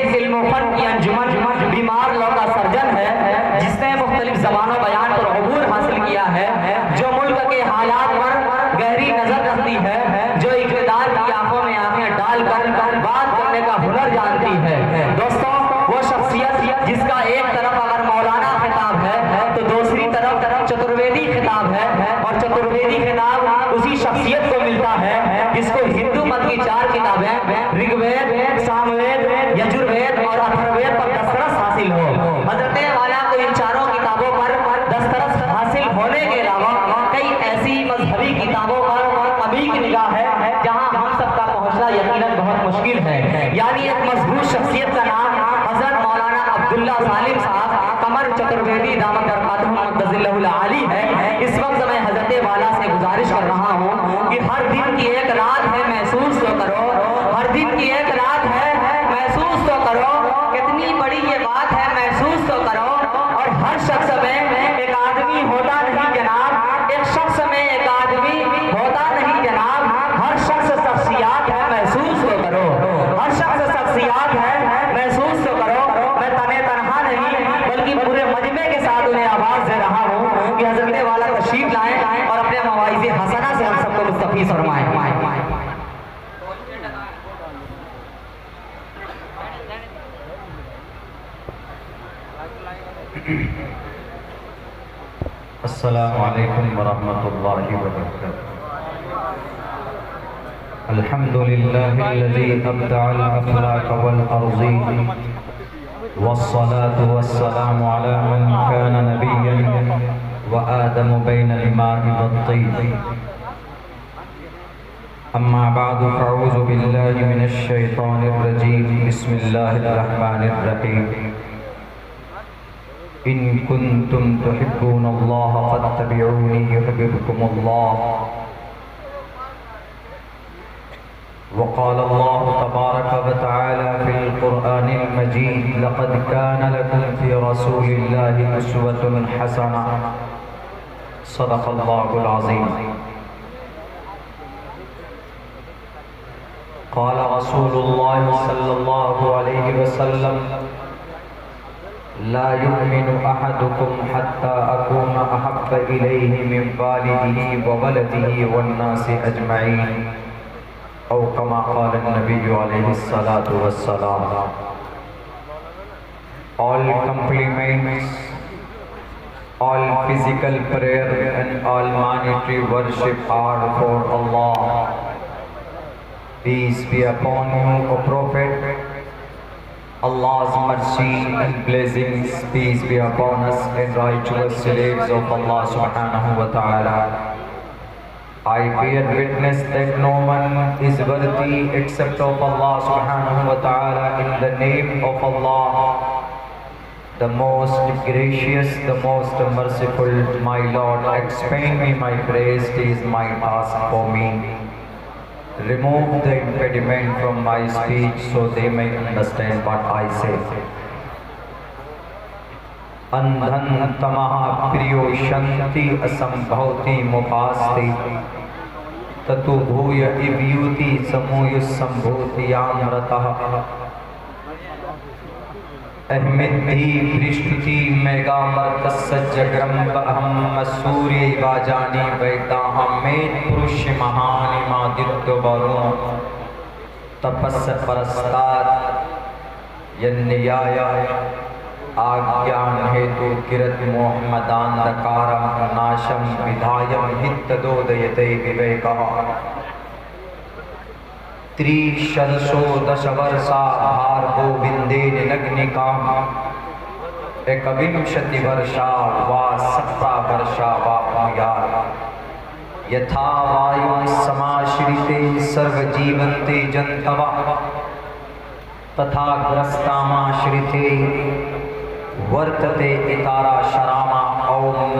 تیز علم و فن کی انجمن بیمار لوکا سرجن ہے، جس نے مختلف زبان و بیان پر عبور حاصل کیا ہے، جو ملک کے حالات پر گہری نظر رکھتی ہے، جو اقتدار کی آنکھوں میں آنکھیں ڈال کر بات کرنے کا ہنر جانتی ہے۔ دوستوں، وہ شخصیت جس کا ایک طرف اگر مولانا خطاب ہے تو دوسری طرف چترویدی خطاب ہے، اور چترویدی خطاب اسی شخصیت کو ملتا ہے جس کو ہندو مت کی 4 کتابیں رگ وید، سام وید، یجروید اور اتھروید پر دسترس حاصل ہو۔ حضرت والا کو ان 4 کتابوں پر دسترس حاصل ہونے کے علاوہ کئی ایسی مذہبی کتابوں پر ابھی کی نگاہ ہے جہاں ہم سب کا پہنچنا یقیناً بہت مشکل ہے۔ یعنی ایک مضبوط شخصیت کا نام حضرت مولانا عبداللہ سالم صاحب قمر چترویدی دامت برکاتہ مقدس اللہ العالی ہے۔ اس وقت میں حضرت والا سے گزارش کر رہا ہوں کہ ہر دن کی ایک رات ہے، محسوس تو کرو، ہر دن کی ایک رات ہے، محسوس تو کرو، کتنی بڑی یہ بات ہے، محسوس تو کرو۔ اور ہر شخص میں ایک آدمی ہوتا نہیں جناب، ایک شخص میں ایک آدمی ہوتا نہیں جناب، ہر شخص شخصیات ہے، محسوس تو کرو، ہر شخص شخصیات ہے، محسوس تو کرو۔ میں تنہا نہیں بلکہ پورے مجمع کے ساتھ انہیں آواز دے رہا ہوں کہ حضرت والا تشریف لائیں اور اپنے مواعظ حسنہ سے ہم سب کو مستفیض فرمائیں۔ السلام علیکم ورحمۃ اللہ وبرکاتہ۔ الحمد للہ الذی ابدع الافلاک والارضین، والصلاة والسلام علی من کان نبیا وآدم بین الماء والطین۔ اما بعد فاعوذ باللہ من الشیطان الرجیم، بسم اللہ الرحمن الرحیم۔ ان کنتم تحبون اللہ فاتبعونی یحببکم اللہ۔ وقال اللہ تبارک وتعالی فی القرآن المجید، لقد کان لکم فی رسول اللہ اسوۃ حسنہ، صدق اللہ العظیم۔ قال رسول اللہ صلی اللہ علیہ وسلم، لا يؤمن احدكم حتى اكون احب اليه من والده وولده والناس اجمعين، او كما قال النبي عليه الصلاة والسلام۔ All compliments, all physical prayer and all monetary worship are for Allah. Peace be upon you, O Prophet. Allah's mercy and blessings, peace be upon us and righteous slaves of Allah subhanahu wa ta'ala. I bear witness that no one is worthy except of Allah subhanahu wa ta'ala. In the name of Allah, the most gracious, the most merciful, my Lord, expand me my praise, it is my task for me. Remove the impediment from my speech so they may understand what I say. Andhan tamaha priyo shanti asambhavti mupasti, tatu bhuya ivyuti samuya sambhuti amrataha। احمد دی پرشتی میگا مرکز سجگرم بہم مسوری واجانی ویدہ ہمید پرش مہانی مادت برون تپس پرستاد ینیایا آگیان ہیتو کرت محمدان دکارم ناشم بدھایم ہت دو دیتے ویویکا تری شدشو دشورسا بھار گووندین نگنکام ایکوینشتی ورشا وا سپتا ورشا واپمیار یتھا وایو سماشریتے سرو جیونتے جنتوا تتھا گرستاماشریتے ورتتے اتارا شراما اوم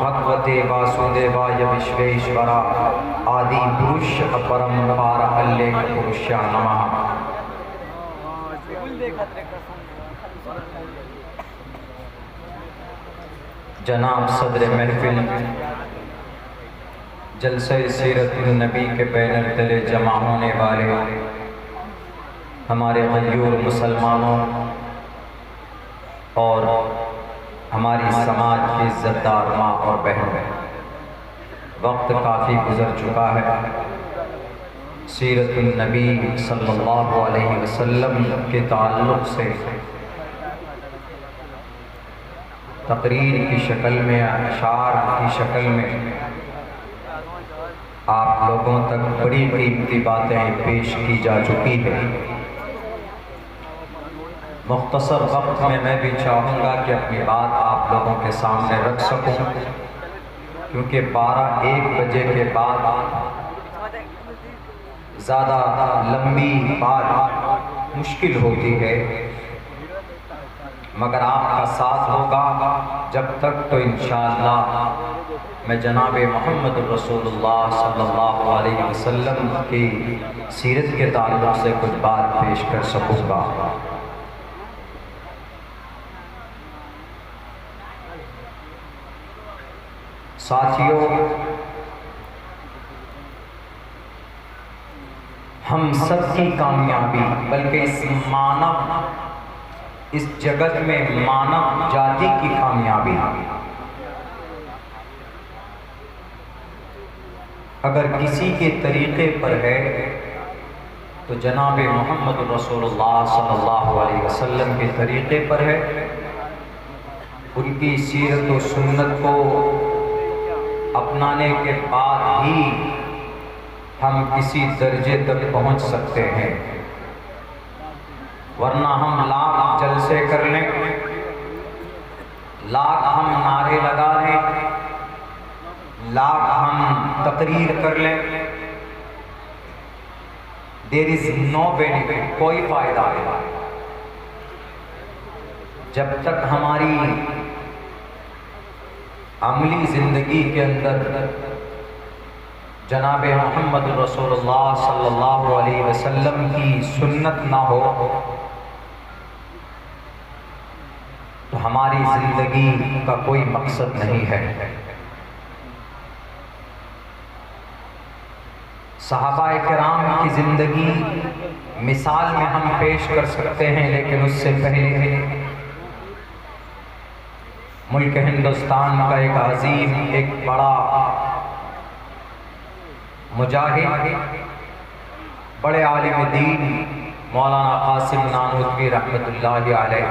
بھگوتے واسودیوائے وشویشورا آدی پروش اپرم پار اللہ پروشیا نمہ۔ جناب صدر محفل، جلسہ سیرت النبی کے بینر تلے جمع ہونے والے ہمارے غیور مسلمانوں اور ہماری سماج کی عزت دار ماں اور بہنوں، وقت کافی گزر چکا ہے۔ سیرت النبی صلی اللہ علیہ وسلم کے تعلق سے تقریر کی شکل میں، اشعار کی شکل میں آپ لوگوں تک بڑی قیمتی باتیں پیش کی جا چکی ہیں۔ مختصر وقت میں بھی چاہوں گا کہ اپنی بات آپ لوگوں کے سامنے رکھ سکوں، کیونکہ 12-1 بجے کے بعد زیادہ لمبی بات مشکل ہوتی ہے، مگر آپ کا ساتھ ہوگا جب تک تو انشاءاللہ میں جناب محمد رسول اللہ صلی اللہ علیہ وسلم کی سیرت کے تعلق سے کچھ بات پیش کر سکوں گا۔ ساتھیوں، ہم سب کی کامیابی، بلکہ اس جگت میں مانو جاتی کی کامیابی اگر کسی کے طریقے پر ہے تو جناب محمد رسول اللہ صلی اللہ علیہ وسلم کے طریقے پر ہے۔ ان کی سیرت و سنت کو اپنانے کے بعد ہی ہم کسی درجے تک پہنچ سکتے ہیں، ورنہ ہم لاکھ جلسے کر لیں، لاکھ ہم نعرے لگا لیں، لاکھ ہم تقریر کر لیں، there is no benefit، کوئی فائدہ نہیں جب تک ہماری عملی زندگی کے اندر جناب محمد رسول اللہ صلی اللہ علیہ وسلم کی سنت نہ ہو تو ہماری زندگی کا کوئی مقصد نہیں ہے۔ صحابہ کرام کی زندگی مثال میں ہم پیش کر سکتے ہیں، لیکن اس سے پہلے ملک ہندوستان کا ایک عظیم، ایک بڑا مجاہد، بڑے عالم دین مولانا قاسم نانوتوی رحمۃ اللہ علیہ،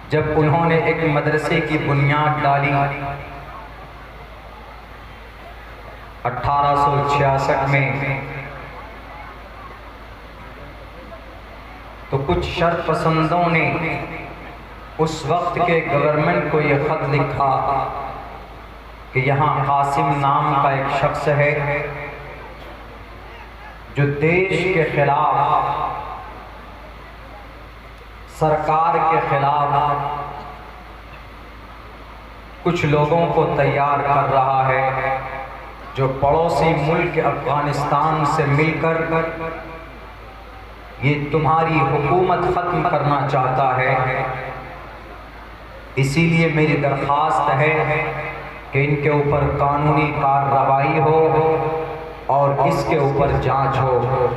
جب انہوں نے ایک مدرسے کی بنیاد ڈالی 1866 میں، تو کچھ شر پسندوں نے اس وقت کے گورنمنٹ کو یہ خط لکھا کہ یہاں قاسم نام کا ایک شخص ہے جو دیش کے خلاف، سرکار کے خلاف کچھ لوگوں کو تیار کر رہا ہے، جو پڑوسی ملک افغانستان سے مل کر یہ تمہاری حکومت ختم کرنا چاہتا ہے۔ اسی لیے میری درخواست ہے کہ ان کے اوپر قانونی کارروائی ہو اور اس کے اوپر جانچ ہو۔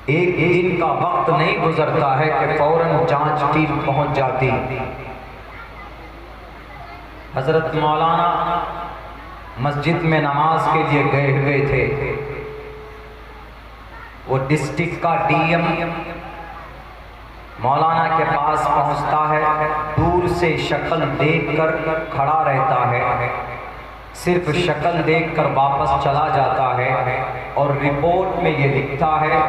ایک دن کا وقت نہیں گزرتا ہے کہ فوراً جانچ ٹیم پہنچ جاتی۔ حضرت مولانا مسجد میں نماز کے لیے گئے ہوئے تھے، وہ ڈسٹرکٹ کا ڈی ایم مولانا کے پاس پہنچتا ہے، دور سے شکل دیکھ کر کھڑا رہتا ہے، صرف شکل دیکھ کر واپس چلا جاتا ہے، اور رپورٹ میں یہ لکھتا ہے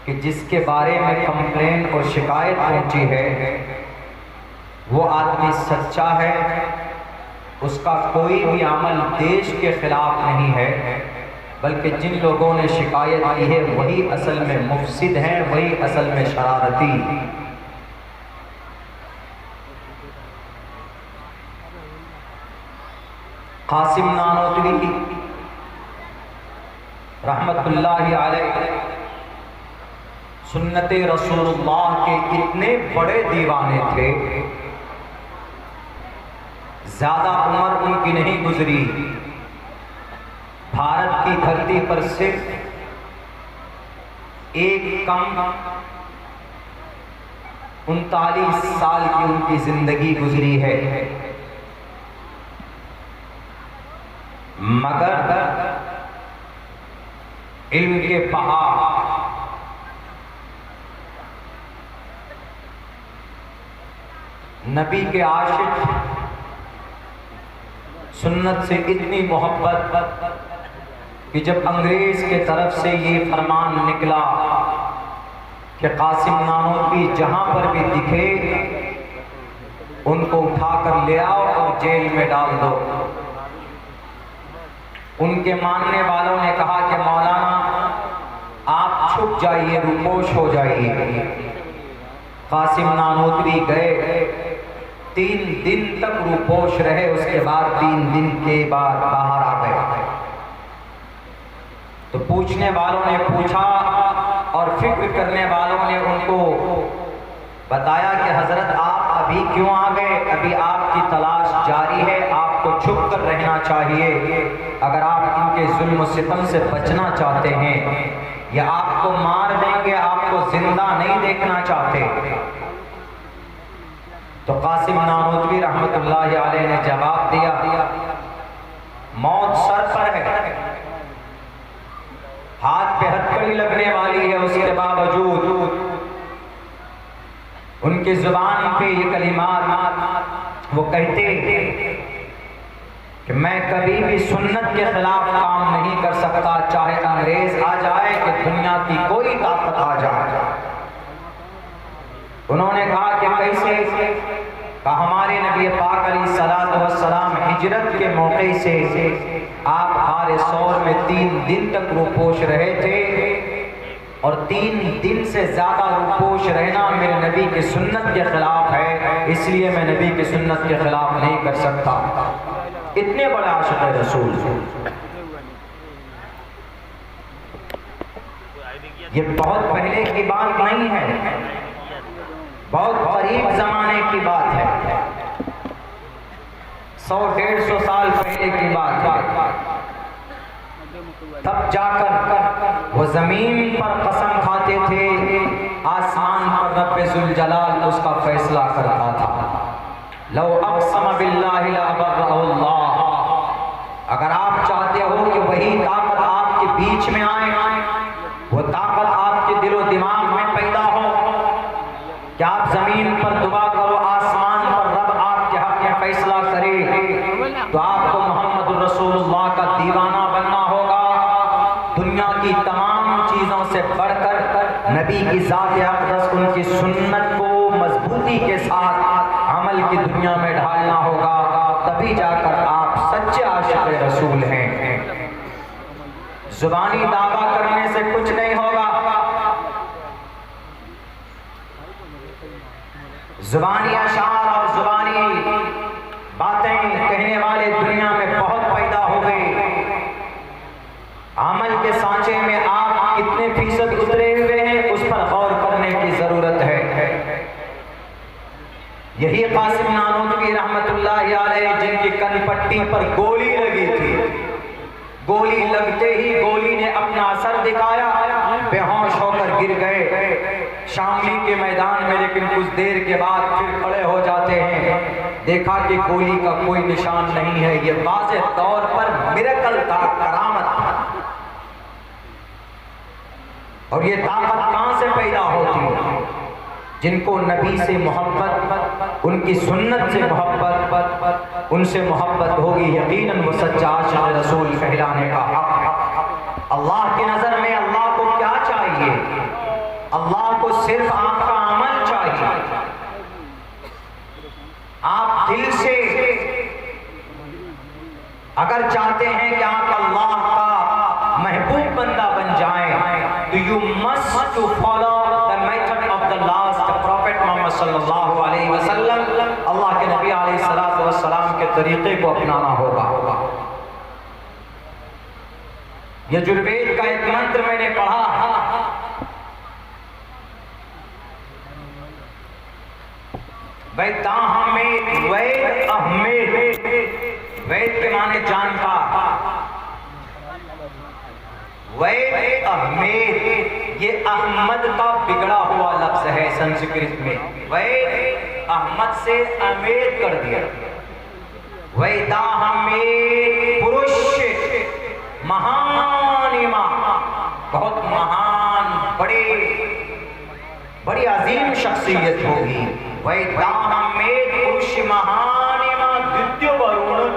کہ جس کے بارے میں کمپلین اور شکایت پہنچی ہے وہ آدمی سچا ہے، اس کا کوئی بھی عمل دیش کے خلاف نہیں ہے، بلکہ جن لوگوں نے شکایت کی ہے وہی اصل میں مفسد ہیں، وہی اصل میں شرارتی۔ قاسم نانوتوی رحمت اللہ علیہ سنت رسول اللہ کے اتنے بڑے دیوانے تھے، زیادہ عمر ان کی نہیں گزری، بھارت کی دھرتی پر صرف ایک کم 39 سال کی ان کی زندگی گزری ہے، مگر علم کے پہاڑ نبی کے عاشق، سنت سے اتنی محبت کہ جب انگریز کے طرف سے یہ فرمان نکلا کہ قاسم نانوتوی جہاں پر بھی دکھے ان کو اٹھا کر لے آؤ اور جیل میں ڈال دو، ان کے ماننے والوں نے کہا کہ مولانا آپ چھپ جائیے، روپوش ہو جائیے۔ قاسم نانوتوی گئے، 3 دن تک روپوش رہے، اس کے بعد 3 دن کے بعد باہر آ گئے۔ تو پوچھنے والوں نے پوچھا اور فکر کرنے والوں نے ان کو بتایا کہ حضرت آپ ابھی کیوں آ گئے؟ ابھی آپ کی تلاش جاری ہے، آپ کو چھپ کر رہنا چاہیے۔ اگر آپ ان کے ظلم و ستم سے بچنا چاہتے ہیں یا آپ کو مار دیں گے، آپ کو زندہ نہیں دیکھنا چاہتے، تو قاسم نانوتوی رحمت اللہ علیہ نے جواب دیا، موت سر پر ہے، ہاتھ پہ ہتھکڑی لگنے والی ہے، اس کے باوجود ان کی زبان پہ یہ کلمات وہ کہتے کہ میں کبھی بھی سنت کے خلاف کام نہیں کر سکتا، چاہے انگریز آ جائے کہ دنیا کی کوئی طاقت آ جائے۔ انہوں نے کہا کہ کیسے؟ کہ ہمارے نبی پاک علیہ السلام ہجرت کے موقع سے آپ حار ثور میں 3 دن تک روپوش رہے تھے، اور 3 دن سے زیادہ روپوش رہنا میرے نبی کی سنت کے خلاف ہے، اس لیے میں نبی کی سنت کے خلاف نہیں کر سکتا۔ اتنے بڑے عاشق رسول، یہ بہت پہلے کی بات نہیں ہے، بہت قریب زمانے کی بات ہے، 100-150 سال پہلے کی بات ہے۔ تب جا کر وہ زمین پر قسم کھاتے تھے، آسمان پر رب ذوالجلال اس کا فیصلہ کرتا تھا۔ لو اقسم باللہ لابرہ اللہ، اگر آپ چاہتے ہو کہ وہی طاقت آپ کے بیچ میں آئے، وہ طاقت آپ کے دل و دماغ میں پیدا ہو کہ آپ زمین پر دعا کرو، آسمان پر رب آپ کے حق میں فیصلہ کرے، تو آپ کو محمد رسول اللہ کا دیوانہ بننا ہوگا۔ دنیا کی تمام چیزوں سے بڑھ کر نبی کی ذات اقدس، ان کی سنت کو مضبوطی کے ساتھ عمل کی دنیا میں ڈھالنا ہوگا، تبھی جا کر آپ سچے عاشق رسول ہیں۔ زبانی دعویٰ کرنے سے کچھ نہیں ہوگا، زبانی اشعار اور زبانی باتیں کہنے والے دنیا میں بہت پیدا ہو گئے، عمل کے سانچے میں آپ کتنے فیصد اترے ہوئے ہیں اس پر غور کرنے کی ضرورت ہے۔ یہی قاسم نانوتوی رحمت اللہ علیہ جن کی کن پٹی پر گولی لگی تھی، گولی لگتے ہی گولی نے اپنا اثر دکھایا، بے ہوش ہو کر گر گئے شاملی کے میدان میں، لیکن کچھ دیر کے بعد پھر کھڑے ہو جاتے ہیں، دیکھا کہ گولی کا کوئی نشان نہیں ہے۔ یہ واضح طور پر میریکل تھا، کرامت تھا۔ اور یہ طاقت کہاں سے پیدا ہوتی ہے؟ جن کو نبی سے محبت، ان کی سنت سے محبت، ان سے محبت ہوگی، یقیناً وہ سچا عاشق رسول کہلانے کا حق۔ اللہ کی نظر میں اللہ کو کیا چاہیے؟ اللہ کو صرف آپ کا عمل چاہیے۔ آپ دل سے اگر چاہتے ہیں کہ آپ اللہ کا محبوب بندہ بن جائیں، تو you must to follow the method of the last prophet محمد صلی اللہ علیہ وسلم، اللہ کے نبی علیہ السلام کے طریقے کو اپنانا ہوگا۔ یجروید کا ایک منتر میں نے پڑھا، وید احمد، وید کے معنی جانتا، وید احمد یہ احمد کا بگڑا ہوا لفظ ہے سنسکرت میں. وید احمد سے امید کر دیا. ویداہمید پروش مہانما بہت مہان بڑی عظیم شخصیت ہوگی. ویداہمید پروش مہانما دتیو ورون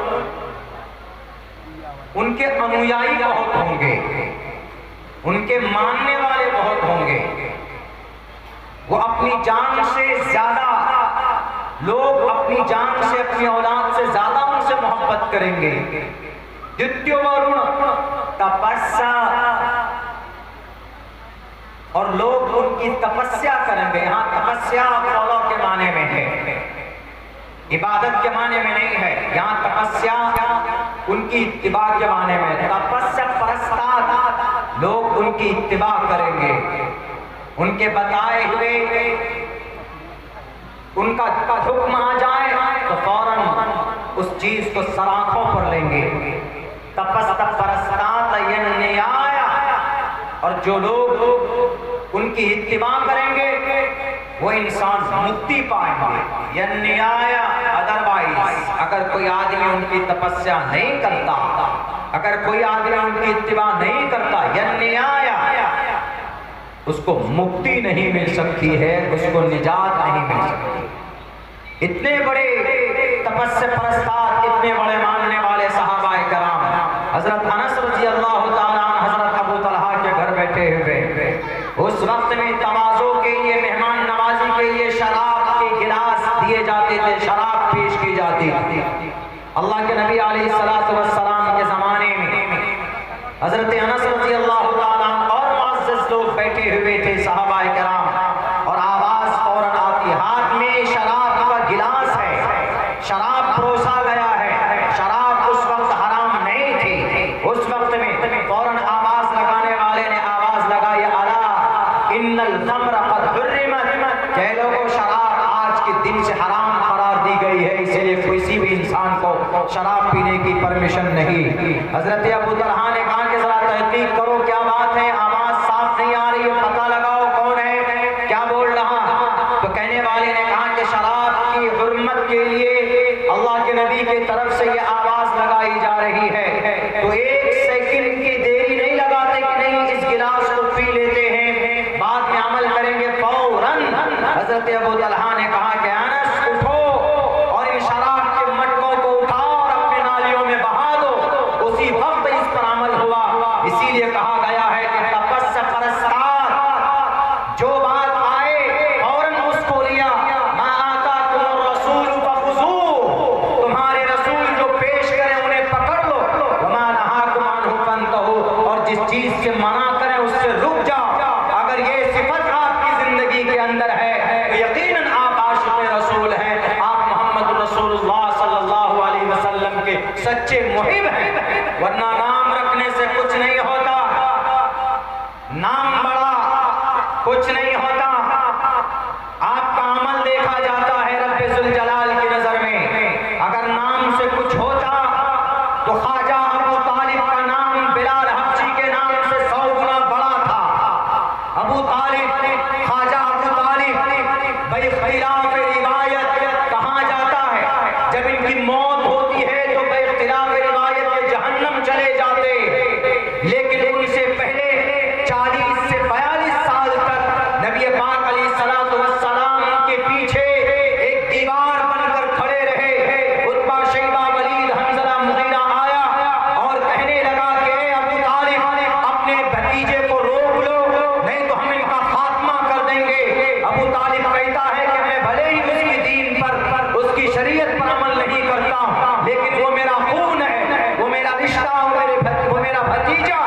ان کے انویائی بہت ہوں گے, ان کے ماننے والے بہت ہوں گے. وہ اپنی جان سے زیادہ لوگ اپنی جان سے اپنی اولاد سے زیادہ ان سے محبت کریں گے. دتیو ورون تپسیا اور لوگ ان کی تپسیا کریں گے. یہاں تپسیا فالو کے معنی میں ہے, عبادت کے معنی میں نہیں ہے. یہاں تپسیا ان کی اتباع کے معنی میں. تپسیا پرستاد لوگ ان کی اتباع کریں گے, ان کے بتائے ہوئے ان کا حکم آ جائے تو فوراً اس چیز کو سراخوں پر لیں گے. تپسیا پرستاد ینیایا اور جو لوگ ان کی اتباع کریں گے وہ انسان مکتی پائیں گے. ینیایا ادروائز اگر کوئی آدمی ان کی تپسیا نہیں کرتا, اگر کوئی آدمی ان کی اتباع نہیں کرتا, ینیایا اس کو مکتی نہیں مل سکتی ہے, اس کو نجات نہیں مل سکتی. اتنے بڑے تپسیا پرستاد, اتنے بڑے ماننے والے صحابہ کرام, حضرت انس رضی اللہ تعالیٰ عنہ حضرت ابو طلحہ کے گھر بیٹھے ہوئے اس وقت میں تواضع کے لیے, مہمان نوازی کے لیے شراب کے گلاس دیے جاتے تھے, شراب پیش کی جاتی تھی. اللہ کے نبی علیہ السلام کے زمانے میں حضرت انس رضی اللہ تعالیٰ عنہ اور معزز لوگ بیٹھے ہوئے تھے صحابہ کرام, اور آواز فوراً آتی, ہاتھ میں شراب کا گلاس ہے, شراب پروسا گیا ہے. شراب اس وقت حرام نہیں تھی. اس وقت میں فوراً آواز لگانے والے نے آواز لگائی, الا ان الخمر قد حرمت, کہ لوگوں شراب آج کے دن سے حرام قرار دی گئی ہے, اس لیے کسی بھی انسان کو شراب پینے کی پرمیشن نہیں. حضرت ابو طلحہ نے کہا کہ ذرا تحقیق کرو کیا بات ہے, آواز صاف نہیں آ رہی ہے, پتہ لگاؤ کون ہے, کیا بول رہا. تو کہنے والے نے کہا کہ شراب کی حرمت کے لیے اللہ کے نبی کی طرف سے یہ آواز لگائی جا رہی ہے. تو ایک سیکنڈ کی دیری نہیں لگاتے کہ نہیں اس گلاس کو پی لیتے ہیں, بعد میں عمل کریں گے فوراً. حضرت ابو طلحہ نے کہا کہ انس اٹھو اور ان شراب کے مٹکوں کو اٹھاؤ اور اپنے نالیوں میں بہا دو. اسی وقت اس پر عمل ہوا. اسی لیے کہا گیا ہے کہ تپسیا پرستاد جو بات آئے فوراً اس کو لیا. ما آتاکم الرسول فخذوہ, تمہارے رسول جو پیش کریں انہیں پکڑ لو. وما نہاکم عنہ فانتہوا, اور جس چیز سے منع کریں اس سے رک جاؤ. اگر یہ صفت آپ کی زندگی کے اندر ہے تو یقیناً آپ عاشق رسول ہیں, آپ محمد رسول اللہ صلی اللہ علیہ وسلم کے سچے محب ہیں. ورنہ نام رکھنے سے کچھ نہیں ہوتا, نام بڑا کچھ نہیں ہوتا. آپ کا عمل دیکھا جاتا ہے رب ذوالجلال کی نظر میں. اگر نام سے کچھ ہوتا تو خواجہ ابو طالب کا نام بلال حبشی کے نام سے 100 گنا بڑا تھا. ابو طالب, خواجہ ابو طالب بھائی خلاف روایت کہا جاتا ہے جب ان کی موت ہوتی ہے تو بے اختلاف روایت کے جہنم چلے جاتے, لیکن ان سے پہلے 40 سے 42 سال تک نبی پاک علیہ السلام کے پیچھے ایک دیوار بن کر کھڑے رہے. عتبہ, شیبہ, ولید, حنظلہ, مغیرہ آیا اور کہنے لگا کہ اے ابو طالب اپنے بھتیجے کو روک لو نہیں تو ہم ان کا خاتمہ کر دیں گے. ابو طالب کہتا ہے کہ میں بھلے ہی اس کی دین پر, اس کی شریعت پر عمل نہیں کرتا, لیکن وہ میرا خون ہے, وہ میرا رشتہ, وہ میرا بھتیجا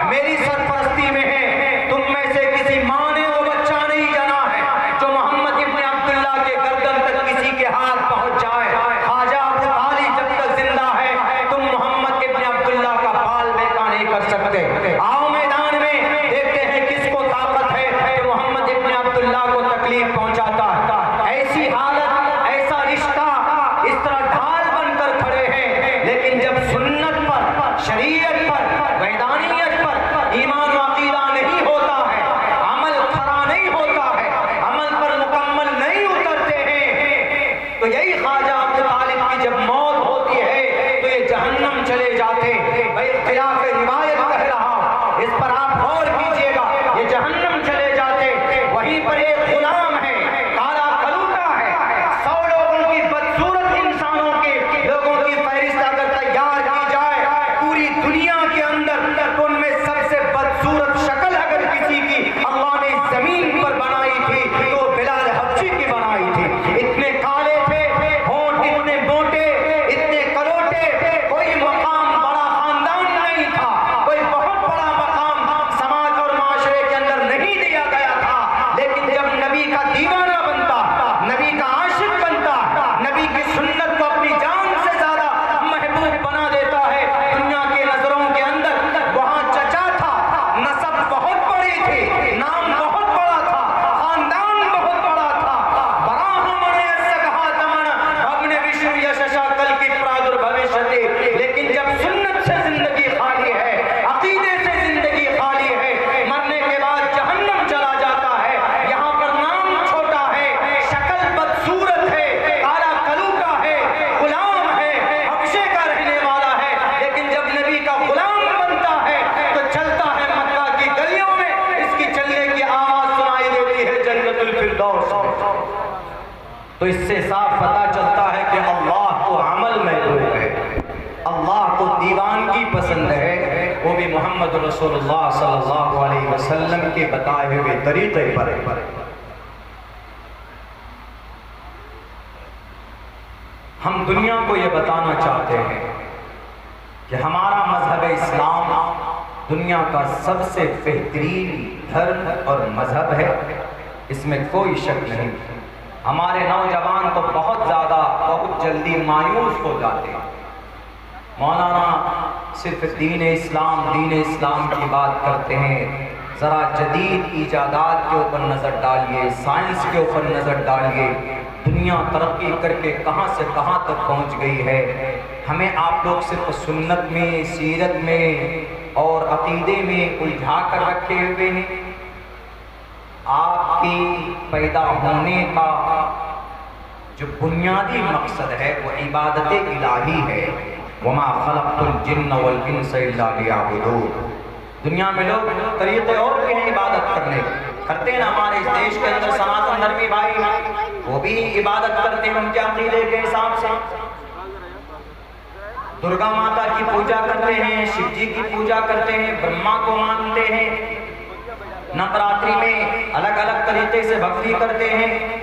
میری سرپرستی میں ہے. تم میں سے کسی ماں نے وہ بچہ نہیں جنا ہے جو محمد ابن عبداللہ کے گردن تک کسی کے ہاتھ پہنچ جائے. خواجہ ابو طالب جب تک زندہ ہے تم محمد ابن عبداللہ کا بال بیکا نہیں کر سکتے. آؤ میدان میں دیکھتے ہیں کس کو طاقت ہے کہ محمد ابن عبداللہ کو تکلیف پہنچاتا ہے. ایسی حالت, ایسا رشتہ, اس طرح ڈھال بن کر کھڑے ہیں. لیکن جب سنت پر, شریعت پر, وحدانیت پر, ایمان تو یہی خواجہ ابو طالب کی جب موت ہوتی ہے تو یہ جہنم چلے جاتے. بھائی خلاف روایت کہہ رہا ہوں، اس پر آپ غور کیجئے گا. یہ جہنم چلے جاتے. وہیں پر ایک غلام ہے، کالا کلوٹا ہے. 100 لوگوں کی بدصورت انسانوں کے لوگوں کی فہرست اگر تیار کی جائے پوری دنیا کے اندر، تو ان میں سب سے بدصورت شکل اگر کسی کی اللہ نے زمین پر بنائی تھی تو بلال حبشی کی بنائی تھی. اتنے کالے تھے، ہونٹ اتنے موٹے، اتنے کلوٹے. کوئی مقام بڑا خاندان نہیں تھا، کوئی بہت بڑا مقام سماج اور معاشرے کے اندر نہیں دیا گیا تھا. لیکن جب نبی کا دیوانہ بنتا، نبی کا عاشق بنتا، نبی کی سنت کو اپنی جان سے زیادہ محبوب بنا دیتا ہے دنیا کے نظروں کے اندر. وہاں چچا تھا، نسب بہت بڑی تھی، نام بہت بڑا تھا، خاندان بہت بڑا تھا. براہمنے سگھاتمن بھگن وشنو یششا کل کی پرادر بھوشتے. لیکن جب سنت سے زندگی خالی ہے، عقیدے سے زندگی خالی ہے، مرنے کے بعد جہنم چلا جاتا ہے. یہاں پر نام چھوٹا ہے، شکل بدصورت ہے، کالا کلوٹا ہے، غلام ہے، حبشے کا رہنے والا ہے. لیکن جب نبی کا غلام بنتا ہے تو چلتا ہے مکہ کی گلیوں میں، اس کی چلنے کی آواز سنائی دیتی ہے جنت الفردوس میں. تو اس سے صاف پتہ چلتا ہے کہ اللہ کو عمل محبوب ہے، اللہ کو دیوانگی پسند ہے، وہ بھی محمد رسول اللہ صلی اللہ علیہ وسلم کے بتائے ہوئے طریقے پر. ہم دنیا کو یہ بتانا چاہتے ہیں کہ ہمارا مذہب اسلام دنیا کا سب سے بہترین دھرم اور مذہب ہے، اس میں کوئی شک نہیں. ہمارے نوجوان تو بہت زیادہ بہت جلدی مایوس ہو جاتے ہیں. مولانا صرف دین اسلام کی بات کرتے ہیں. ذرا جدید ایجادات کے اوپر نظر ڈالیے، سائنس کے اوپر نظر ڈالیے. دنیا ترقی کر کے کہاں سے کہاں تک پہنچ گئی ہے. ہمیں آپ لوگ صرف سنت میں، سیرت میں اور عقیدے میں الجھا کر رکھے ہوئے ہیں. آپ کی پیدا ہونے کا جو بنیادی مقصد ہے وہ عبادت الہی ہے. وما خلقت الجن والانس الا لیعبدون. دنیا میں لوگ طریقے اور بھی ہیں عبادت کرنے کرتے ہیں. ہمارے اس دیش کے اندر سناتن دھرمی بھائی وہ بھی عبادت کرتے ہیں ان کے عقیدے کے حساب سے. درگا ماتا کی پوجا کرتے ہیں، شیو جی کی پوجا کرتے ہیں، برہما کو مانتے ہیں، نوراتری میں الگ الگ طریقے سے بھکتی کرتے ہیں.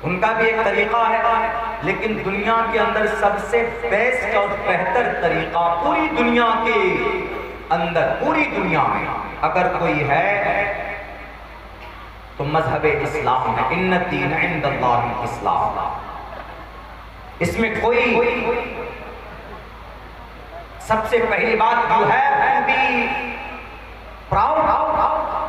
ان کا بھی ایک طریقہ ہے. لیکن دنیا کے اندر سب سے بیسٹ اور بہتر طریقہ پوری دنیا کے اندر، پوری دنیا میں اگر کوئی ہے تو مذہب اسلام ہے. ان الدین عند اللہ الاسلام. اس میں کوئی سب سے پہلی بات جو ہے to be proud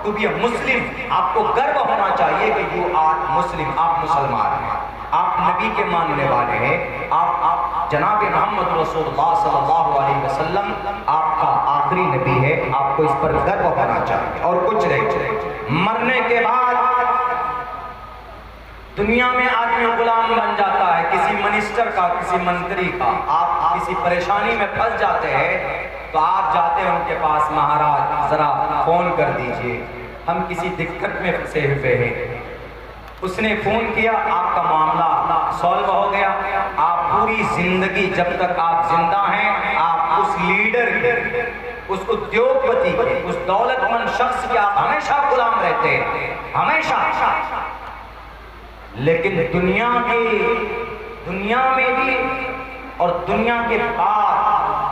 to be a Muslim. آپ کو گرو ہونا چاہیے کہ you are Muslim. آپ مسلمان ہیں، آپ نبی کے ماننے والے ہیں، آپ جناب محمد رسول اللہ صلی اللہ علیہ وسلم آپ کا آخری نبی ہے. آپ کو اس پر گرو ہونا چاہیے اور کچھ نہیں. مرنے کے بعد دنیا میں آدمی غلام بن جاتا ہے کسی منسٹر کا، کسی منتری کا. آپ کسی پریشانی میں پھنس جاتے ہیں تو آپ جاتے ہیں ان کے پاس، مہاراج ذرا فون کر دیجئے، ہم کسی دقت میں پھنسے ہوئے ہیں. اس نے فون کیا، آپ کا معاملہ سولو ہو گیا. آپ پوری زندگی جب تک آپ زندہ ہیں آپ اس لیڈر کے، اس ادیوگپتی کے، اس دولت مند شخص کے آپ ہمیشہ غلام رہتے ہیں، ہمیشہ. لیکن دنیا میں بھی اور دنیا کے بعد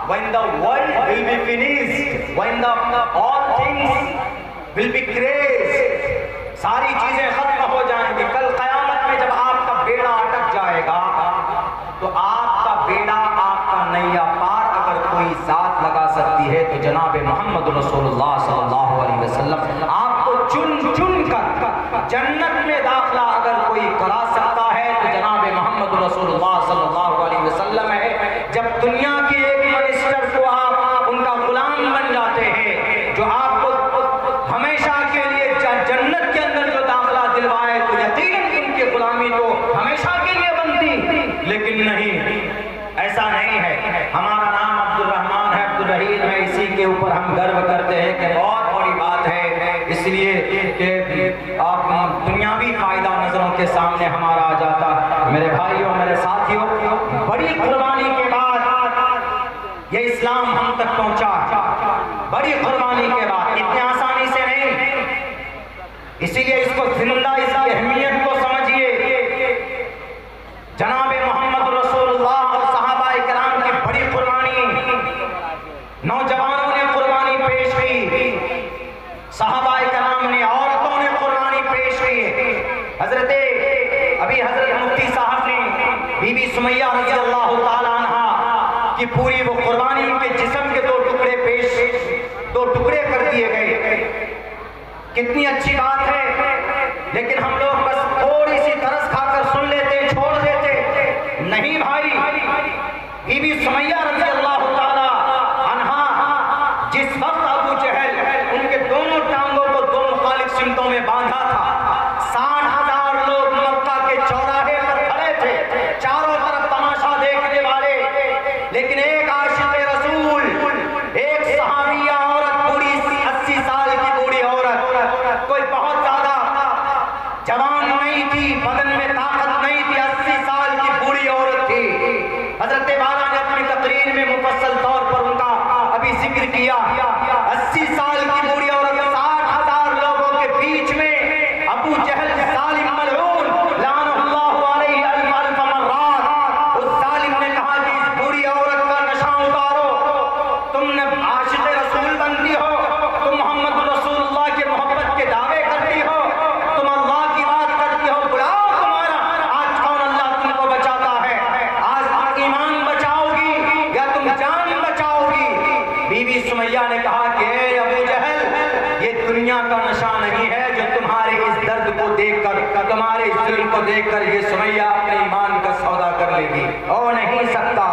when the world will be finished, when all things will be crashed، ساری چیزیں ختم ہو جائیں گی. کل قیامت میں جب آپ کا بیڑا اٹک جائے گا تو آپ کا بیڑا، آپ کا نیا پار اگر کوئی ذات لگا سکتی ہے تو جناب محمد رسول اللہ صلی اللہ علیہ وسلم آپ کو چن چن کر جنت میں داخلہ اگر کوئی کرا سکتا ہے تو جناب محمد رسول اللہ صلی اللہ علیہ وسلم ہے. جب دنیا کے ایک منسٹر کو آپ ان کا غلام بن جاتے ہیں جو آپ کو ہمیشہ کے لیے جنت کے اندر جو داخلہ دلوائے تو یقیناً ان کی غلامی تو ہمیشہ کے لیکن نہیں، ایسا نہیں ہے. ہمارا نام عبد الرحمن ہے، عبد الرحیم ہے، اسی کے اوپر ہم گرو کرتے ہیں کہ بہت بڑی بات ہے. اس لیے کہ آپ دنیاوی فائدہ نظروں کے سامنے ہمارا آ جاتا ہے. میرے بھائیوں، میرے ساتھیوں، بڑی قربانی کے بعد یہ اسلام ہم تک پہنچا. بڑی قربانی کے بعد، اتنی آسانی سے نہیں. اسی لیے اس کو زندہ، اس کی اہمیت کو سمجھیے. جناب محمد رسول اللہ اور صحابہ کرام کی بڑی قربانی، نوجوانوں نے قربانی پیش کی، صحابہ کرام نے، عورتوں نے قربانی پیش کی. حضرت مفتی صاحب نے بی بی سمیہ رضی اللہ تعالی عنہ کی پوری وہ قربانی، ان کے جسم کے دو ٹکڑے کر دیے گئے. کتنی اچھی بات ہے، لیکن ہم لوگ بس تھوڑی سی ترس کھا کر سن لیتے، چھوڑ دیتے. نہیں بھائی، بی بی سمیہ رضی اللہ تعالی عنہا جس وقت ابو جہل ان کے دونوں ٹانگوں کو دو مخالف سمتوں میں باندھا تھا، 60,000 لوگ مکہ کے چوراہے پر کھڑے تھے، چاروں طرف تماشا دیکھنے والے. لیکن ایک عاشق رسول، ایک صحابیہ عورت، بوڑھی 80 سال کی بوڑھی عورت، کوئی بہت زیادہ جوان نہیں تھی، بدن میں طاقت نہیں تھی، 80 سال کی بوڑھی عورت تھی. حضرت والا نے اپنی تقریر میں مفصل طور پر ان کا ابھی ذکر کیا. 80 سال کی بوڑھی عورت 60,000 لوگوں کے بیچ میں، ابو جہل ظالم ملعون لعنہ اللہ علیہ الف مرات، اس ظالم نے کہا کہ اس بوڑھی عورت کا نشہ اتارو. تم نے عاشق رسول بنتی ہو، تم محمد رسول اللہ کے محبت کے دعوے کرتی ہو، تم اللہ کی بات کرتی ہو، بلاؤ تمہارا آج کون اللہ تم کو بچاتا ہے. آج تم ایمان بچاؤ گی یا تم جان بچاؤ گی. بی بی سمیہ نے کہا کہ اے ابو جہل، یہ دنیا کا نشہ نہیں ہے جو تمہارے اس درد کو دیکھ کر، تمہارے اس ظلم کو دیکھ کر یہ سمیہ اپنے ایمان کا سودا کر لے گی. ہو نہیں سکتا.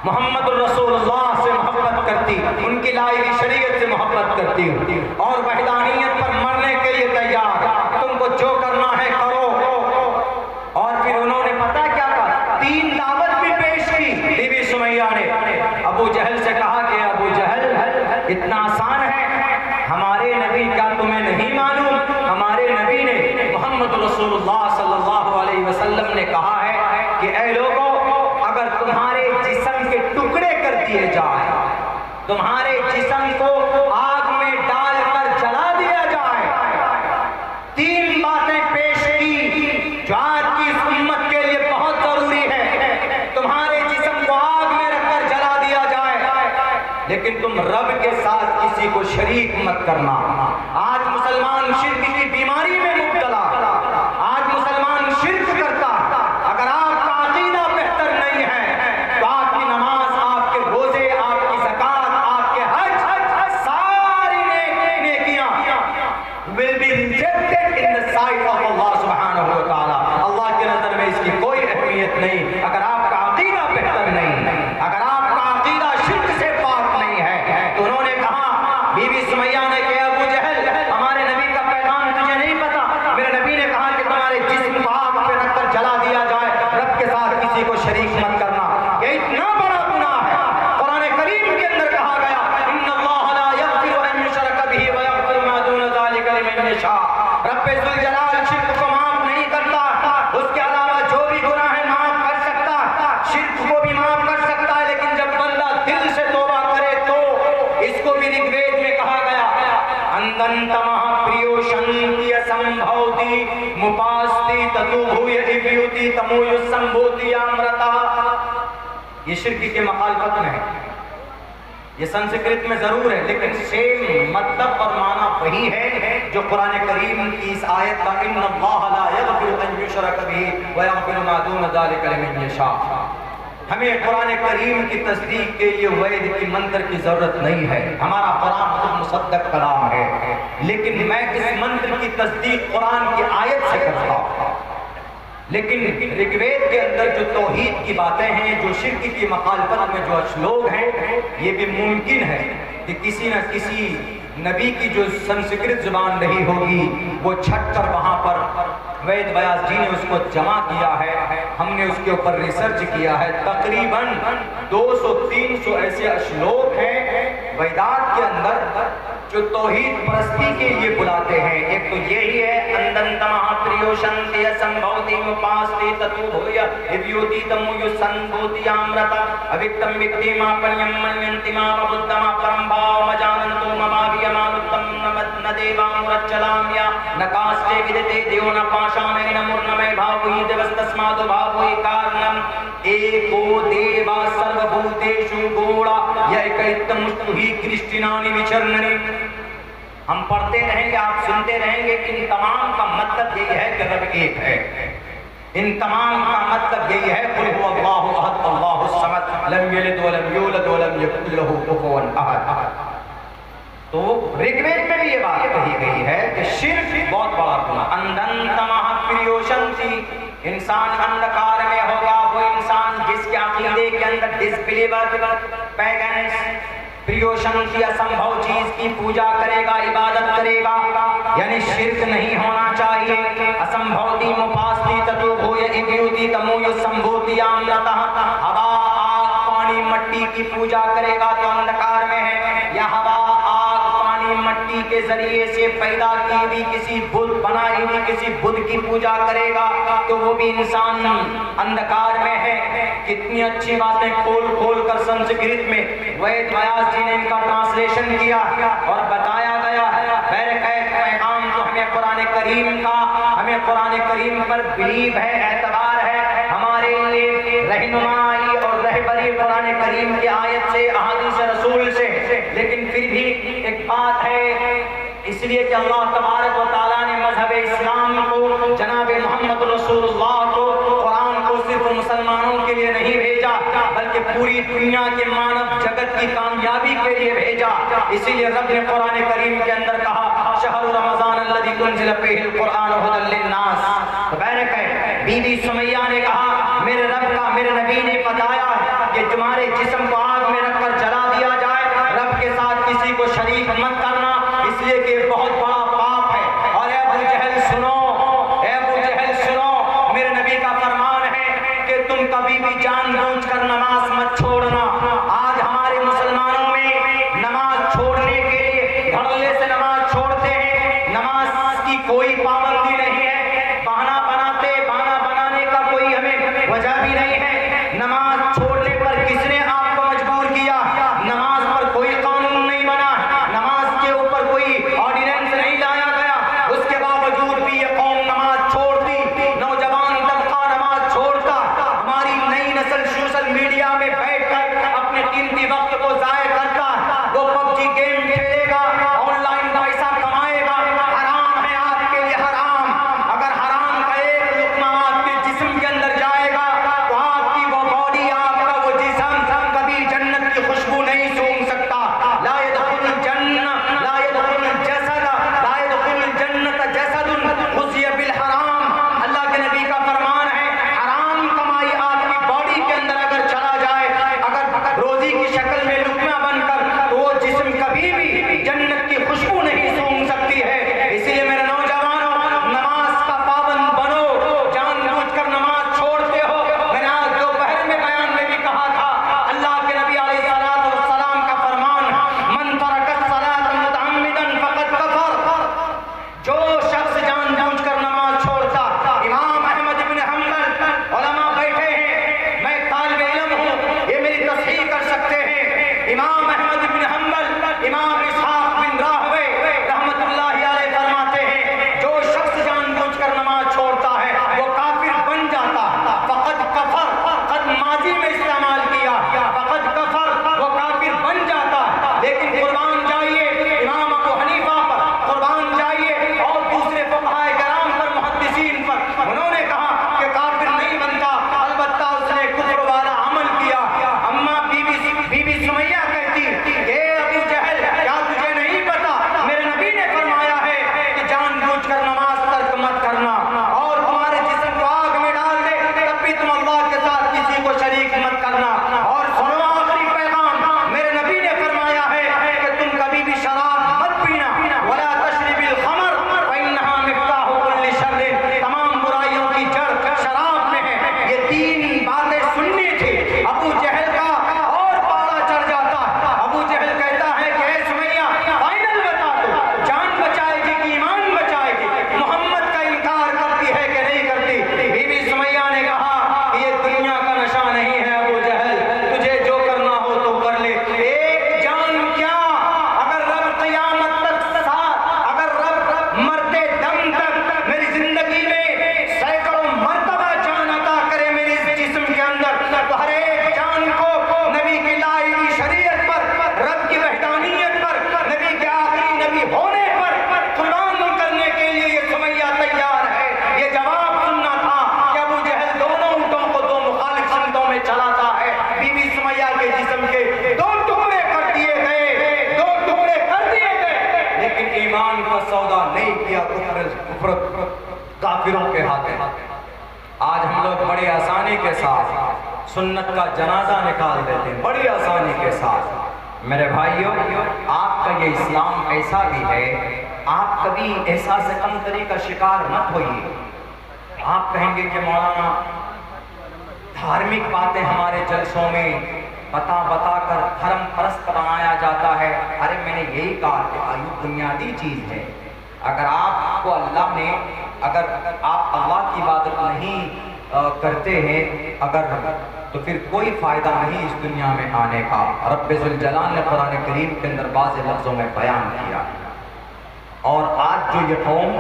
محمد رسول اللہ سے محبت کرتی، ان کی لائی ہوئی شریعت سے محبت کرتی اور وحدانیت پر مرنے کے لیے تیار. تم کو جو کرنا ہے کرو. اور پھر انہوں نے پتہ کیا کہا، 3 دعوت بھی پیش کی. بی بی سمیہ نے ابو جہل سے کہا کہ ابو جہل، اتنا آسان ہے، ہمارے نبی کا تمہیں نہیں معلوم؟ ہمارے نبی نے، محمد رسول اللہ صلی اللہ علیہ وسلم نے کہا ہے کہ اے لوگوں، اگر تمہارے جسم کے ٹکڑے کر دیے جائیں، تمہارے جسم کو آگ میں ڈال کر جلا دیا جائے، 3 باتیں پیش کی جو آج کی اس امت کے لیے بہت ضروری ہے. تمہارے جسم کو آگ میں رکھ کر جلا دیا جائے، لیکن تم رب کے ساتھ کسی کو شریک مت کرنا. آج مسلمان شرک کی بیماری میں مبتلا، آج مسلمان شرک کرتا. اگر آپ کا عقیدہ بہتر نہیں ہے تو آپ کی نماز، آپ کے روزے، آپ کی زکات، آپ کے حج، ساری نیکیاں will be rejected in the sight of Allah سبحانہ و تعالی. اللہ کی نظر میں اس کی کوئی اہمیت نہیں. اگر آپ کا عقیدہ بہتر نہیں، اگر آپ کا عقیدہ شرک سے پاک نہیں ہے. تو انہوں نے کہا، بی بی سمیہ نے کہ ابو جہل، ہمارے نبی کا پیغام تجھے نہیں پتا؟ میرے نبی نے کہا کہ تمہارے جسم کو آگ پہ رکھ کر جلا دیا جائے، رب کے ساتھ کسی کو شریک مت کرنا. یہ اتنا بڑا گناہ ہے. قرآن کریم کے اندر کہا گیا، ان اللہ لا یغفر ان یشرک بہ ویغفر ما دون ذلک لمن یشاء. رب ذوالجلال شرک کو معاف نہیں کرتا، اس کے علاوہ جو بھی گناہ ہے معاف کر سکتا، شرک کو بھی معاف کر سکتا ہے. لیکن جب بندہ دل سے توبہ کرے تو اس کو بھی رگ وید میں کہا گیا، اندنت مہاپریو شنتی اسمبھوتی مپاستی تتوبھوی ابیوتی تموی سمبھوتی امرتا. یہ شرک کی مخالفت میں ہے. یہ سنسکرت میں ضرور ہے، لیکن سیم مطلب اور معنی وہی ہے جو قرآن کریم کی اس آیت کا، ان اللہ لا یغفر ان یشرک بہ ویغفر ما دون ذلک لمن یشاء. ہمیں قرآن کریم کی تصدیق کے لیے وید کی منتر کی ضرورت نہیں ہے. ہمارا قرآن خود مصدق کلام ہے، لیکن میں اس منتر کی تصدیق قرآن کی آیت سے کرتا ہوں. لیکن رگ وید کے اندر جو توحید کی باتیں ہیں، جو شرک کی مخالفت میں جو اشلوک ہیں، یہ بھی ممکن ہے کہ کسی نہ کسی نبی کی جو سنسکرت زبان نہیں ہوگی وہ چھٹ کر وہاں پر وید بیاس جی نے اس کو جمع کیا ہے، ہم نے اس کے اوپر ریسرچ کیا ہے، تقریباً 200-300 ایسے اشلوک ہیں ویدات کے اندر جو توحید پرستی کے لیے بلاتے ہیں۔ ایک تو یہی ہے اندنتمہ پریوشنتی اسمبھوتی مپاستی تتو بھویا ابیوتی تمویو سنبھوتی آمرتا اوکتم وکتی ما پنیم منینتی ما بدھما پرم بھاو مجاننتو مباوی امانتم ندیوام رچلامیا نکاستے ودتے دیو نپاشانے نمورنمے بھاوی دیوستسمادو بھاوی کارنم ایکو دیوا سروبھوتیشو گوڑا یا ایکیتمستوہی کرشٹینانی وچرننی۔ ہم پڑھتے رہیں گے، آپ سنتے رہیں گے، ان تمام کا مطلب یہی ہے کہ رب ایک ہے۔ ان تمام کا مطلب یہی ہے قل هو اللہ احد اللہ الصمد لم یلد ولم یولد ولم یکن لہ کفوا احد۔ تو رگ وید میں بھی یہ بات کہی گئی ہے کہ شرک بہت بڑا گناہ، اندنتمہ پریوشنتی، انسان اندھکار میں ہوگا وہ انسان جس کے عقیدے کے اندر ڈسبلیور پیگنس پریوشنتی اسمبھو چیز کی پوجا کرے گا، عبادت کرے گا، یعنی شرک نہیں ہونا چاہیے۔ اسمبھوتی مپاستی تتو بھویا ابیوتی تمویو سمبھوتی آمرتا، ہوا آگ پانی مٹی کی پوجا کرے گا تو اندھکار میں ہے، یا ہوا مٹی کے ذریعے سے پیدا کی ہوئی کسی بدھ بنائی ہوئی کسی بدھ کی پوجا کرے گا تو وہ بھی انسان اندھکار میں ہے۔ کتنی اچھی باتیں کھول کھول کر سنسکرت میں وید بیاس جی نے ان کا ٹرانسلیشن کیا اور بتایا گیا۔ بہرکیف پیغام تو ہمیں قرآن کریم کا، ہمیں قرآن کریم پر بلیو ہے، اعتبار ہے، ہمارے لیے رہنمائی اور رہبری قرآن کریم کی آیت سے، احادیث رسول سے، لیکن پھر بھی ایک بات ہے، اس لیے کہ اللہ تبارک و تعالیٰ نے مذہب اسلام کو، جناب محمد رسول اللہ کو، قرآن کو صرف مسلمانوں کے لیے نہیں بھیجا بلکہ پوری دنیا کے مانو جگت کی کامیابی کے لیے بھیجا۔ اسی لیے رب نے قرآن کریم کے اندر کہا شہر رمضان الذی انزل فیہ القرآن ھدی للناس۔ بی بی سمیہ نے کہا میرے رب کا، میرے نبی نے بتایا کہ تمہارے جسم کو آگ میں رکھ کر جلا دیا جائے، رب کے ساتھ کسی کو شریک مت کرنا، اس لیے کہ بہت بڑا پاپ ہے۔ اور اے ابو جہل سنو، اے ابو جہل سنو، میرے نبی کا فرمان ہے کہ تم کبھی بھی جان بوجھ کر نماز مت چھوڑنا۔ آج ہمارے مسلمانوں میں نماز چھوڑنے کے لیے دھڑلے سے نماز چھوڑتے ہیں، نماز کی کوئی پابندی نہیں ہے، بہانہ بناتے، بہانہ بنانے کا کوئی ہمیں وجہ بھی نہیں ہے۔ نماز چھوڑنے پر کس نے آپ کو مجبور کیا؟ نماز پر کوئی قانون نہیں بنا، نماز کے اوپر کوئی آرڈیننس آج ہم لوگ بڑی آسانی کے ساتھ سنت کا جنازہ نکال دیتے ہیں، بڑی آسانی کے ساتھ۔ میرے بھائیوں، آپ کا یہ اسلام ایسا بھی ہے، آپ کبھی احساس کمتری کا شکار مت ہوئیے۔ آپ کہیں گے کہ مولانا دھارمک باتیں ہمارے جلسوں میں بتا کر دھرم پرست بنایا جاتا ہے۔ ارے میں نے یہی کہا کہ آیو بنیادی چیز ہے۔ اگر آپ کو اللہ نے، اگر آپ اللہ کی عبادت نہیں کرتے ہیں تو پھر کوئی فائدہ نہیں اس دنیا میں آنے کا۔ رب ذوالجلال نے قرآن کریم کے اندر بعض لفظوں میں بیان کیا۔ اور آج جو یہ قوم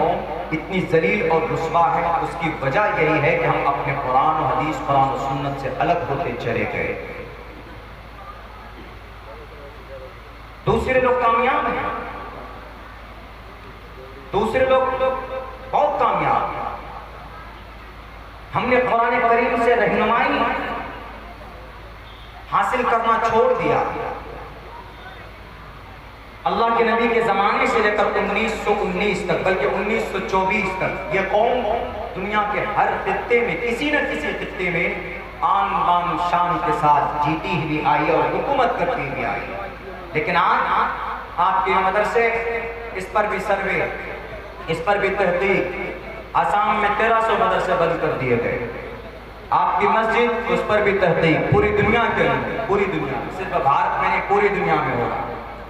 اتنی ذلیل اور رسوا ہے، اس کی وجہ یہی ہے کہ ہم اپنے قرآن و حدیث، قرآن و سنت سے الگ ہوتے چلے گئے۔ دوسرے لوگ کامیاب ہیں، دوسرے لوگ بہت کامیاب ہیں۔ ہم نے قرآن کریم سے رہنمائی حاصل کرنا چھوڑ دیا۔ اللہ کے نبی کے زمانے سے لے کر 1919 تک، بلکہ 1924 تک یہ قوم دنیا کے ہر خطے میں، کسی نہ کسی خطے میں آن بان شان کے ساتھ جیتی ہوئی آئی اور حکومت کرتی ہوئی آئی۔ لیکن آج آپ کے مدرسے، اس پر بھی سروے، اس پر بھی تحقیق، آسام میں 1300 مدرسے بند کر دیے گئے۔ آپ کی مسجد، اس پر بھی تحقیق، پوری دنیا کے اندر، پوری دنیا، صرف بھارت میں نہیں پوری دنیا میں ہو رہا۔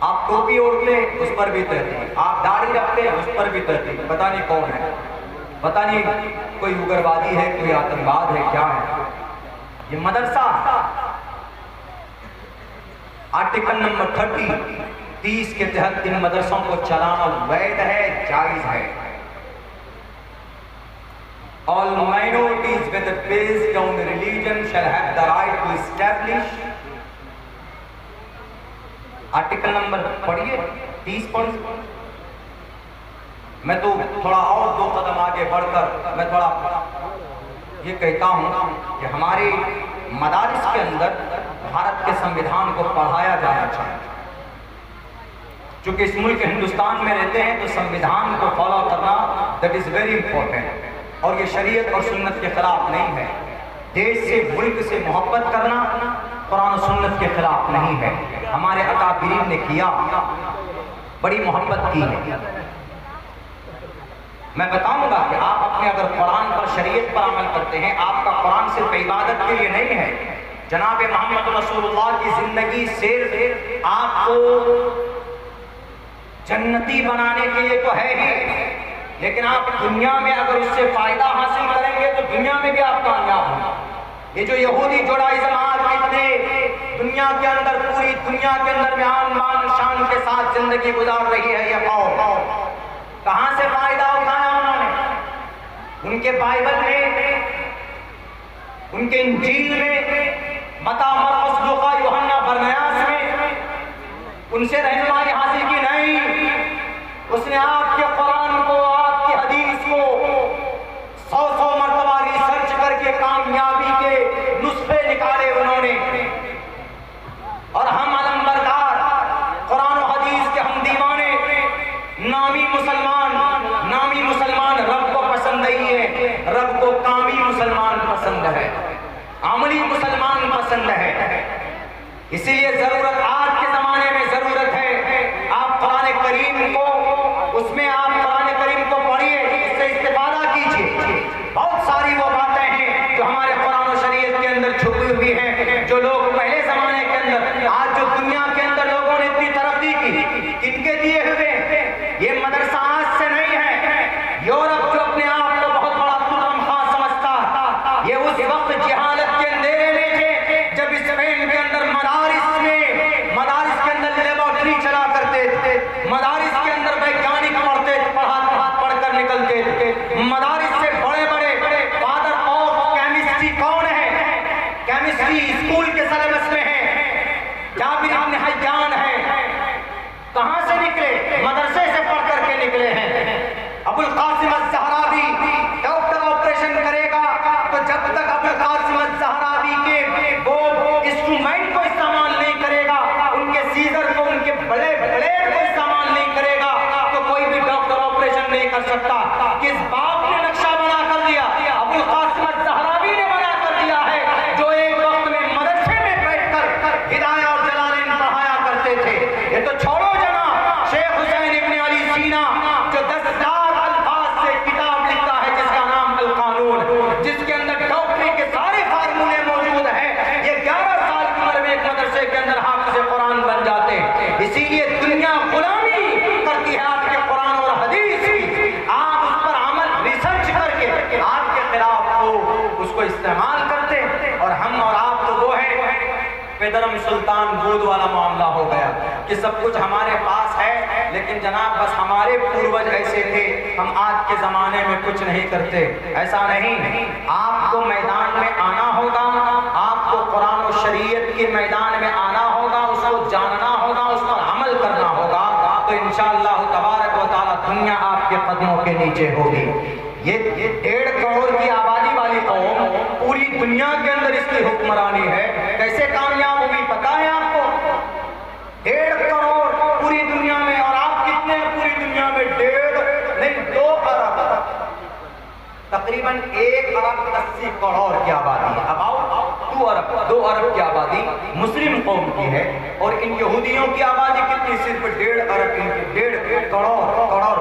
آپ ٹوپی اوڑھتے ہیں، اس پر بھی تحقیق، آپ داڑھی رکھتے ہیں، اس پر بھی تحقیق۔ پتہ نہیں کون ہے، پتہ نہیں کوئی اگروادی ہے، کوئی آتنکواد ہے، کیا ہے یہ مدرسہ۔ آرٹیکل نمبر 30 کے تحت ان مدرسوں کو چلانا وید ہے، جائز ہے۔ All minorities whether based on religion shall have the right to establish۔ Article number پڑھیے 30 میں تو تھوڑا اور 2 قدم آگے بڑھ کر میں تھوڑا یہ کہتا ہوں کہ ہمارے مدارس کے اندر بھارت کے سمویدھان کو پڑھایا جانا چاہیے۔ چونکہ اس ملک ہندوستان میں رہتے ہیں تو سمویدھان کو فالو کرنا دیٹ از ویری امپورٹنٹ، اور یہ شریعت اور سنت کے خلاف نہیں ہے۔ دیش سے، ملک سے محبت کرنا قرآن و سنت کے خلاف نہیں ہے۔ ہمارے اکابرین نے کیا، بڑی محبت کی ہے۔ میں بتاؤں گا کہ آپ اپنے اگر قرآن پر، شریعت پر عمل کرتے ہیں، آپ کا قرآن صرف عبادت کے لیے نہیں ہے۔ جناب محمد رسول اللہ کی زندگی صرف آپ کو جنتی بنانے کے لیے تو ہے ہی، لیکن آپ دنیا میں اگر اس سے فائدہ حاصل کریں گے تو دنیا میں بھی آپ کامیاب ہوں۔ یہ جو یہودی جوڑائی جماعت اتنے دنیا کے اندر، پوری دنیا کے اندر میں آن بان شان کے ساتھ زندگی گزار رہی ہے، یہ قوم کہاں سے فائدہ اٹھایا انہوں نے؟ ان کے بائبل میں، ان کے انجیل میں، متی، مرقس، لوقا، یوحنا، برنیاس میں ان سے رہنمائی حاصل کی نہیں۔ اس نے آپ کے قرآن کو، آپ کی حدیث کو 100 مرتبہ ریسرچ کر کے کامیابی کے نسخے نکالے انہوں نے۔ اور ہم علمبردار، قرآن و حدیث کے ہم دیوانے، نامی مسلمان رب کو پسند نہیں ہے، رب کو کامی مسلمان پسند ہے، عملی مسلمان پسند ہے۔ اسی لیے ضرورت، آج کے زمانے میں ضرورت ہے آپ قرآن کریم کو، اس میں آپ قرآن کریم کو پڑھیے، اس سے استفادہ کیجیے۔ بہت ساری وہ باتیں ہیں جو ہمارے قرآن و شریعت کے اندر چھپی ہوئی ہیں، جو لوگ پہلے زمانے کے اندر، آج جو دنیا کے اندر لوگوں نے اتنی ترقی کی، کن کے دیے ہوئے؟ یہ مدرسہ آج سے نہیں ہے۔ یورپ جو اپنے آپ کو بہت بڑا ترم خاص سمجھتا، یہ اس وقت جہالت کے اندھیرے میں تھے جب اسپین کے اندر مدارس کے اندر لیبارٹری چلا کرتے تھے، مدارس کے اندر ویگیانک پڑھ کر نکلتے تھے، مدارس سے بڑے فادر آف کیمسٹری کون ہے؟ کیمسٹری اسکول کے سلیبس میں ہے، جابر ابن حیان ہے۔ کہاں سے نکلے؟ مدرسے سے پڑھ کر کے نکلے ہیں۔ ابو القاسم الزہراوی ڈاکٹر آپریشن کرے گا تو جب تک ابو القاسم الزہراوی کے وہ انسٹرومنٹ کو استعمال نہیں کرے گا، ان کے سیزر کو، ان کے بلیڈ کو استعمال نہیں کرے گا، تو کوئی بھی ڈاکٹر آپریشن نہیں کر سکتا۔ کس باپ نے نقشہ بنا کر دیا؟ ابو القاسم الزہراوی کو استعمال کرتے، اور ہم اور آپ تو وہ ہیں پیدرم سلطان بود والا معاملہ ہو گیا کہ سب کچھ ہمارے پاس ہے، لیکن جناب بس ہمارے پوروج ایسے تھے، ہم آج کے زمانے میں کچھ نہیں کرتے۔ ایسا نہیں، آپ کو میدان میں آنا ہوگا، آپ کو قرآن و شریعت کے میدان میں آنا ہوگا، اس کو جاننا ہوگا، اس پر عمل کرنا ہوگا، تو انشاءاللہ تبارک و تعالی دنیا آپ کے قدموں کے نیچے ہوگی۔ یہ 1.5 کروڑ کی آبادی والی قوم پوری دنیا کے اندر اس کی حکمرانی ہے، کیسے کامیاب ہوگی پتہ ہے آپ کو؟ 1.5 کروڑ پوری دنیا میں، اور آپ کتنے ہیں پوری دنیا میں؟ 1.5 نہیں 2 ارب، تقریباً 1 ارب 80 کروڑ کی آبادی ہے، اباؤٹ 2 ارب کی آبادی مسلم قوم کی ہے، اور ان یہودیوں کی آبادی کتنی؟ صرف 1.5 ارب، 1.5 کروڑ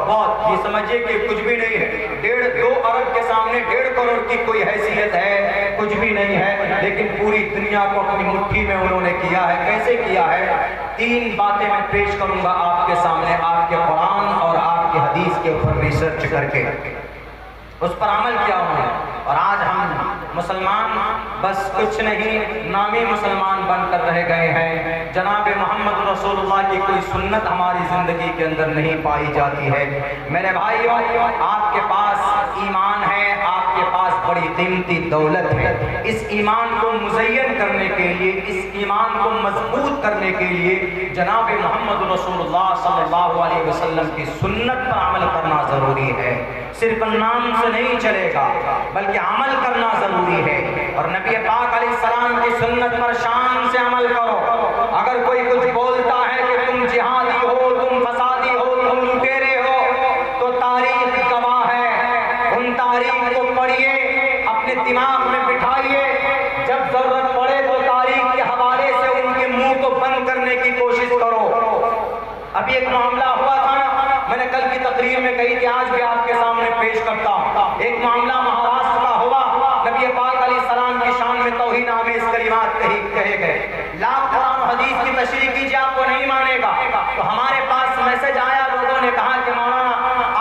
بہت، یہ سمجھے کہ کچھ بھی نہیں ہے، 2 ارب کے سامنے 1.5 کروڑ کی کوئی حیثیت ہے؟ کچھ بھی نہیں ہے، لیکن پوری دنیا کو اپنی مٹھی میں انہوں نے کیا ہے۔ کیسے کیا ہے؟ 3 باتیں میں پیش کروں گا آپ کے سامنے، آپ کے قرآن اور آپ کے حدیث کے اوپر ریسرچ کر کے اس پر عمل کیا انہوں نے، اور آج ہم مسلمان بس کچھ نہیں نامی مسلمان بن کر رہ گئے ہیں، جناب محمد رسول اللہ کی کوئی سنت ہماری زندگی کے اندر نہیں پائی جاتی ہے۔ میرے بھائیوں، آپ کے پاس ایمان ہے، آپ کے پاس بڑی قیمتی دولت ہے، اس ایمان کو مزین کرنے کے لیے، اس ایمان کو مضبوط کرنے کے لیے جناب محمد رسول اللہ صلی اللہ علیہ وسلم کی سنت پر عمل کرنا ضروری ہے۔ صرف نام سے نہیں چلے گا بلکہ عمل کرنا ضروری ہے، اور نبی پاک علیہ السلام کی سنت پر شان سے عمل کرو۔ اگر کوئی کچھ بولتا ہے کہ تم جہادی ہو، تم فسادی ہو، تم لٹیرے ہو، تو تاریخ گواہ ہے، ان تاریخ کو پڑھیے، اپنے دماغ میں بٹھائیے، جب ضرورت پڑے تو تاریخ کے حوالے سے ان کے منہ کو بند کرنے کی کوشش کرو۔ ابھی ایک معاملہ ہوا تھا نا، میں نے کل کی تقریر میں کہی کہ آج بھی آپ کے سامنے پیش کرتا ہوں، ایک معاملہ مہاراشٹر کا ہوا، نبی پاک علیہ السلام کی شان میں توہین آمیز کلمات کہے گئے، لاکھ قرآن حدیث کی تشریح کیجیے، آپ کو نہیں مانے گا۔ تو ہمارے پاس میسج آیا، لوگوں نے کہا کہ مولانا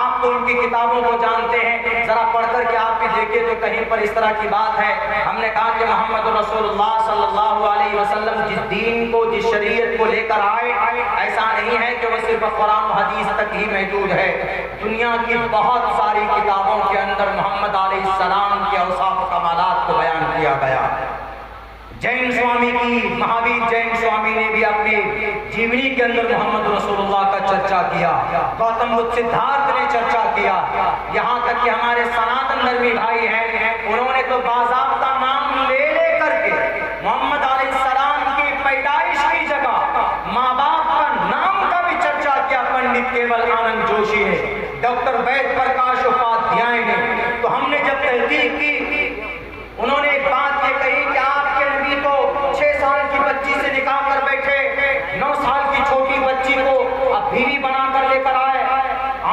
آپ تو ان کی کتابوں کو جانتے ہیں، ذرا پڑھ کر کے آپ بھی دیکھیں تو کہیں پر اس طرح کی بات ہے۔ ہم نے کہا کہ محمد رسول اللہ صلی اللہ علیہ وسلم جس دین کو، جس شریعت کو لے کر آئے، ایسا نہیں ہے کہ وہ صرف قرآن و حدیث تک ہی محدود ہے، دنیا کی بہت ساری کتابوں کے اندر محمد علیہ السلام کے اوصاف و کمالات کو بیان کیا گیا۔ جین سوامی کی، مہاویر جین سوامی نے بھی اپنے جیونی کے اندر محمد رسول اللہ کا چرچا کیا، گوتم بدھ سدھارتھ نے چرچا کیا، یہاں تک کہ ہمارے سناتن دھرمی بھائی ہیں، انہوں نے تو باضابطہ نام لے کر کے محمد علیہ السلام کی پیدائش کی جگہ ماں باپ کا نام کا بھی چرچا کیا، پنڈت کیول آنند جوشی نے، ڈاکٹر وید پرکاش اپادھیائے نے۔ تو ہم نے جب تحقیق کی، انہوں نے ایک بات یہ کہی کہ آپ کے نبی تو 6 سال کی بچی سے نکاح کر بیٹھے، 9 سال کی چھوٹی بچی کو اب بیوی بنا کر لے کر آئے،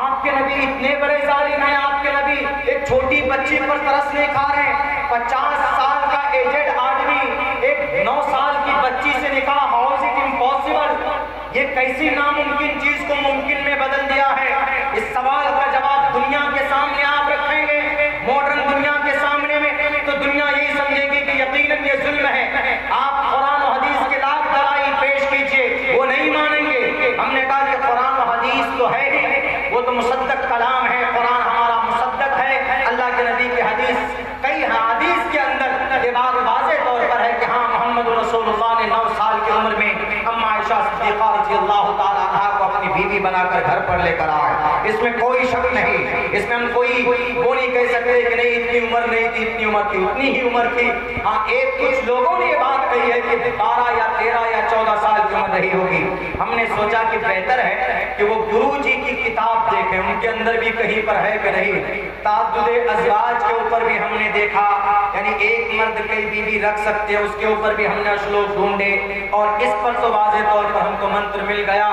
آپ کے نبی اتنے بڑے ظالم ہیں، آپ کے نبی ایک چھوٹی بچی پر ترس نہیں کھا رہے، 50 سال کا ایجڈ آدمی ایک 9 سال کی بچی سے نکاح، ہاؤ از اٹ امپاسبل؟ یہ کیسی ناممکن چیز کو ممکن میں بدل دیا ہے؟ اس سوال کا جواب دنیا کے سامنے آپ رکھیں گے، ماڈرن دنیا کے سامنے میں، تو دنیا یہی سمجھے گی کہ یقیناً یہ ظلم ہے۔ آپ قرآن و حدیث کے لاکھ دلائل پیش کیجئے، وہ نہیں مانیں گے۔ ہم نے کہا کہ قرآن و حدیث تو ہے ہی، وہ تو مصدق کلام ہے، قرآن ہمارا مصدق ہے، اللہ کے نبی کی حدیث، کئی حدیث کے اندر یہ بات واضح طور پر ہے کہ ہاں محمد رسول اللہ نے 9 سال کی عمر میں اما عائشہ صدیقہ رضی اللہ تعالیٰ عنہ کو اپنی بیوی بنا کر گھر پر لے کر آئے، اس میں کوئی شک نہیں، اس میں ہم کوئی وہ نہیں کہہ سکتے کہ نہیں اتنی عمر نہیں تھی، اتنی عمر تھی، اتنی ہی عمر تھی۔ ہاں ایک کچھ لوگوں نے یہ بات کہی ہے کہ 12 یا 13 یا 14 سال کی عمر رہی ہوگی۔ ہم نے سوچا کہ بہتر ہے کہ وہ گرو جی کی کتاب دیکھیں، ان کے اندر بھی کہیں پر ہے کہ نہیں۔ تعدد ازواج کے اوپر بھی ہم نے دیکھا، یعنی ایک مرد کئی بیوی رکھ سکتے ہیں، اس کے اوپر بھی ہم نے اشلوک ڈھونڈے، اور اس پر تو واضح طور پر ہم کو منتر مل گیا۔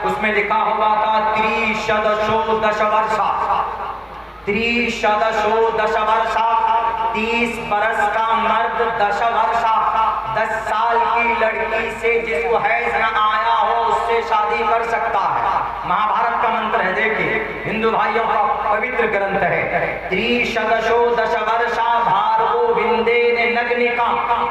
اس میں لکھا ہوا تھا 30 ورشا، 30 برس کا مرد 10 ورشا، 10 سال کی لڑکی سے جس کو حیض نہ آیا ہو اس سے شادی کر سکتا ہے۔ مہابھارت کا منتر ہے، دیکھیے ہندو بھائیوں کا پوتر گرنتھ ہے۔ 30 ورشا بھارگو وندے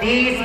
30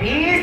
20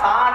7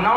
9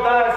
10।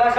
10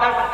10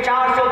400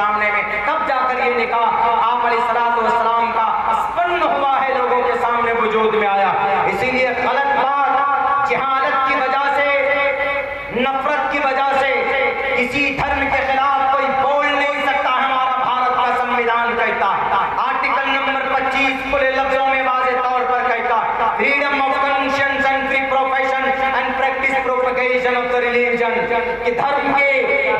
سامنے میں، تب جا کر یہ نکاح آپ علیہ السلام کا اسپن ہوا ہے، لوگوں کے سامنے وجود میں آیا۔ اسی لیے غلط بات جہالت کی وجہ سے، نفرت کی وجہ سے کسی دھرم کے خلاف کوئی بول نہیں سکتا۔ ہمارا بھارت کا سنویدھان کہتا ہے، آرٹیکل نمبر 25 کھلے لفظوں میں واضح طور پر کہتا ہے، freedom of conscience and free profession and practice propagation of the religion, کہ دھرم کے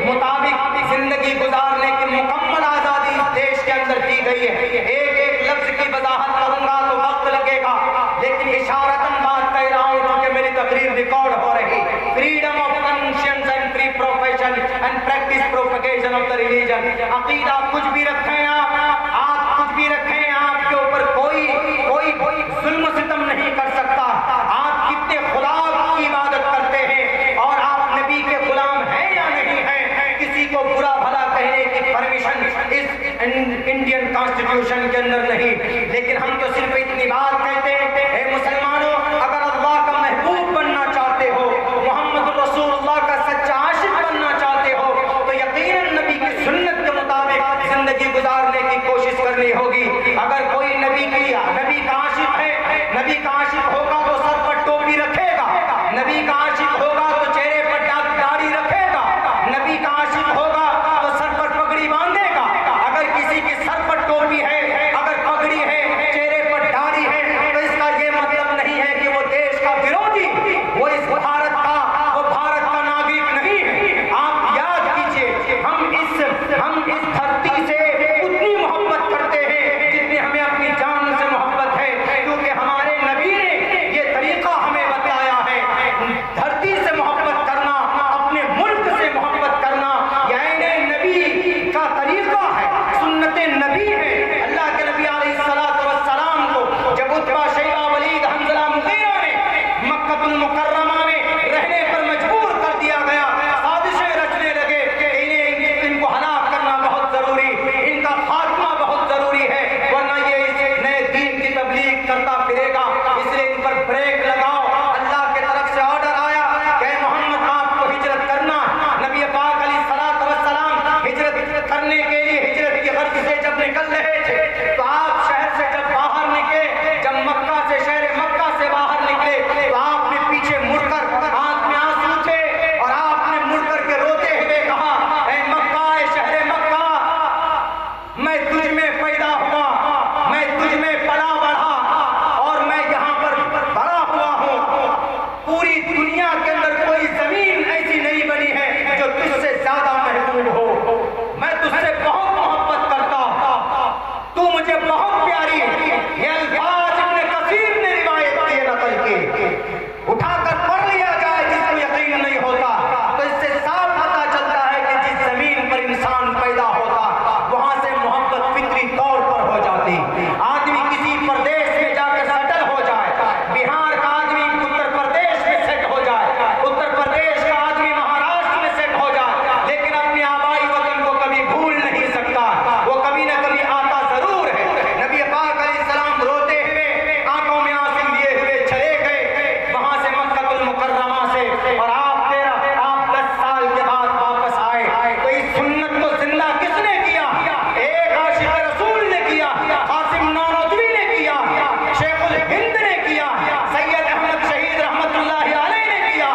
مطابق زندگی گزارنے کی مکمل آزادی اس دیش کے اندر دی گئی ہے۔ ایک ایک لفظ کی وضاحت کروں گا تو وقت لگے گا، لیکن اشارتاً بات کہہ رہا ہوں کیونکہ میری تقریر ریکارڈ ہو رہی۔ Freedom of conscience and free profession and practice propagation of the religion, عقیدہ کچھ بھی رکھیں آپ کچھ بھی رکھیں، آپ کے اوپر کوئی ظلم و ستم نہیں کر سکتا۔ آپ کتنے خدا کی عبادت کرتے ہیں اور آپ نبی کے غلام ہیں یا نہیں ہیں، کسی کو برا بھلا کہنے کی پرمیشن اس انڈین کانسٹیٹیوشن کے اندر نہیں۔ لیکن ہم تو صرف اتنی بات کہتے ہیں، اے مسلمانوں، اگر اللہ کا محبوب بننا چاہتے ہو، محمد رسول اللہ کا سچا عاشق بننا چاہتے ہو، تو یقیناً نبی کی سنت کے مطابق زندگی گزارنے کی کوشش کرنی ہوگی۔ اگر کوئی نبی کا عاشق ہے، نبی کا عاشق ہوگا تو سر پر ٹوپی رکھے گا، نبی کا عاشق ہوگا تو چہرے پر داڑھی رکھے گا، نبی کا عاشق ہوگا تو سر پر پگڑی باندھے گا۔ اگر کسی کی سر پر ٹوپی ہے، اگر پگڑی ہے، چہرے پر داڑھی ہے، تو اس کا یہ مطلب نہیں ہے کہ وہ دیش کا ورودھی، وہ اس بھارت کا ناگرک نہیں ہے۔ آپ یاد کیجئے، ہم اس دھرتی سے اتنی محبت کرتے ہیں جتنی ہمیں اپنی جان سے محبت ہے، کیونکہ ہمارے نبی نے یہ طریقہ ہمیں بتایا ہے۔ دھرتی سے محبت کرنا، اپنے ملک سے محبت کرنا، یہ نبی کا طریقہ ہے، سنت نبی ہے۔ اللہ کے نبی علیہ السلام کو جب عتبہ، شیبہ، ولید، حنظلہ، مغیرہ نے مکہ المکرمہ میں رہنے پر مجبور کر دیا گیا، سازشیں رچنے لگے کہ ان کو ہلاک کرنا بہت ضروری، ان کا خاتمہ بہت ضروری ہے، ورنہ یہ اس نئے دین کی تبلیغ کرتا پھرے گا، اس لیے ان پر بریک لگاؤ۔ اللہ کی طرف سے آرڈر آیا کہ محمد آپ کو ہجرت کرنا۔ نبی پاک علیہ السلام ہجرت کرنے کے لیے ہجرت کی غرض سے جب نکل رہے تھے تو آپ شہر سے جب باہر نکلے، جب مکہ سے، شہر مکہ سے باہر نکلے تو آپ نے پیچھے مڑ کر، آنکھ میں آنسو تھے اور آپ نے مڑ کر کے روتے ہوئے کہا، اے مکہ، اے شہر مکہ، میں تجھ میں پیدا ہوا، میں تجھ میں پلا بڑھا اور میں یہاں پر بڑا ہوا ہوں۔ پوری دنیا کے اندر کوئی زمین ایسی نہیں بنی ہے جو تجھ سے زیادہ محبوب ہو۔ میں تجھ سے بہت محبت کرتا ہوں، تو مجھے بہت پیاری ہے۔ یہ الفاظ ابن کثیر نے روایت کی، نقل کی، اٹھا کر پڑھ لیا جائے جس کو یقین نہیں ہوتا تو اس سے صاف پتہ چلتا ہے کہ جس زمین پر انسان پیدا ہوتا وہاں سے محبت فطری طور پر ہو جاتی۔ آدمی کسی پردیش میں جا کے سیٹل ہو جائے، بہار کا آدمی اتر پردیش میں سیٹ ہو جائے، اتر پردیش کا آدمی مہاراشٹر میں سیٹ ہو جائے، لیکن اپنے آبائی وطن کو کبھی بھول نہیں سکتا، وہ کبھی نہ کبھی آتا ضرور ہے۔ نبی پاک علیہ السلام روتے ہوئے، آنکھوں میں آنسو لیے ہوئے چلے گئے وہاں سے مکہ المکرمہ سے، اور آپ 10 سال کے بعد واپس آئے تو اس سنت کو زندہ کس نے کیا؟ ایک عاشق رسول نے کیا، قاسم نانوتوی نے کیا، شیخ الہند نے کیا، سید احمد شہید رحمت اللہ علیہ نے کیا،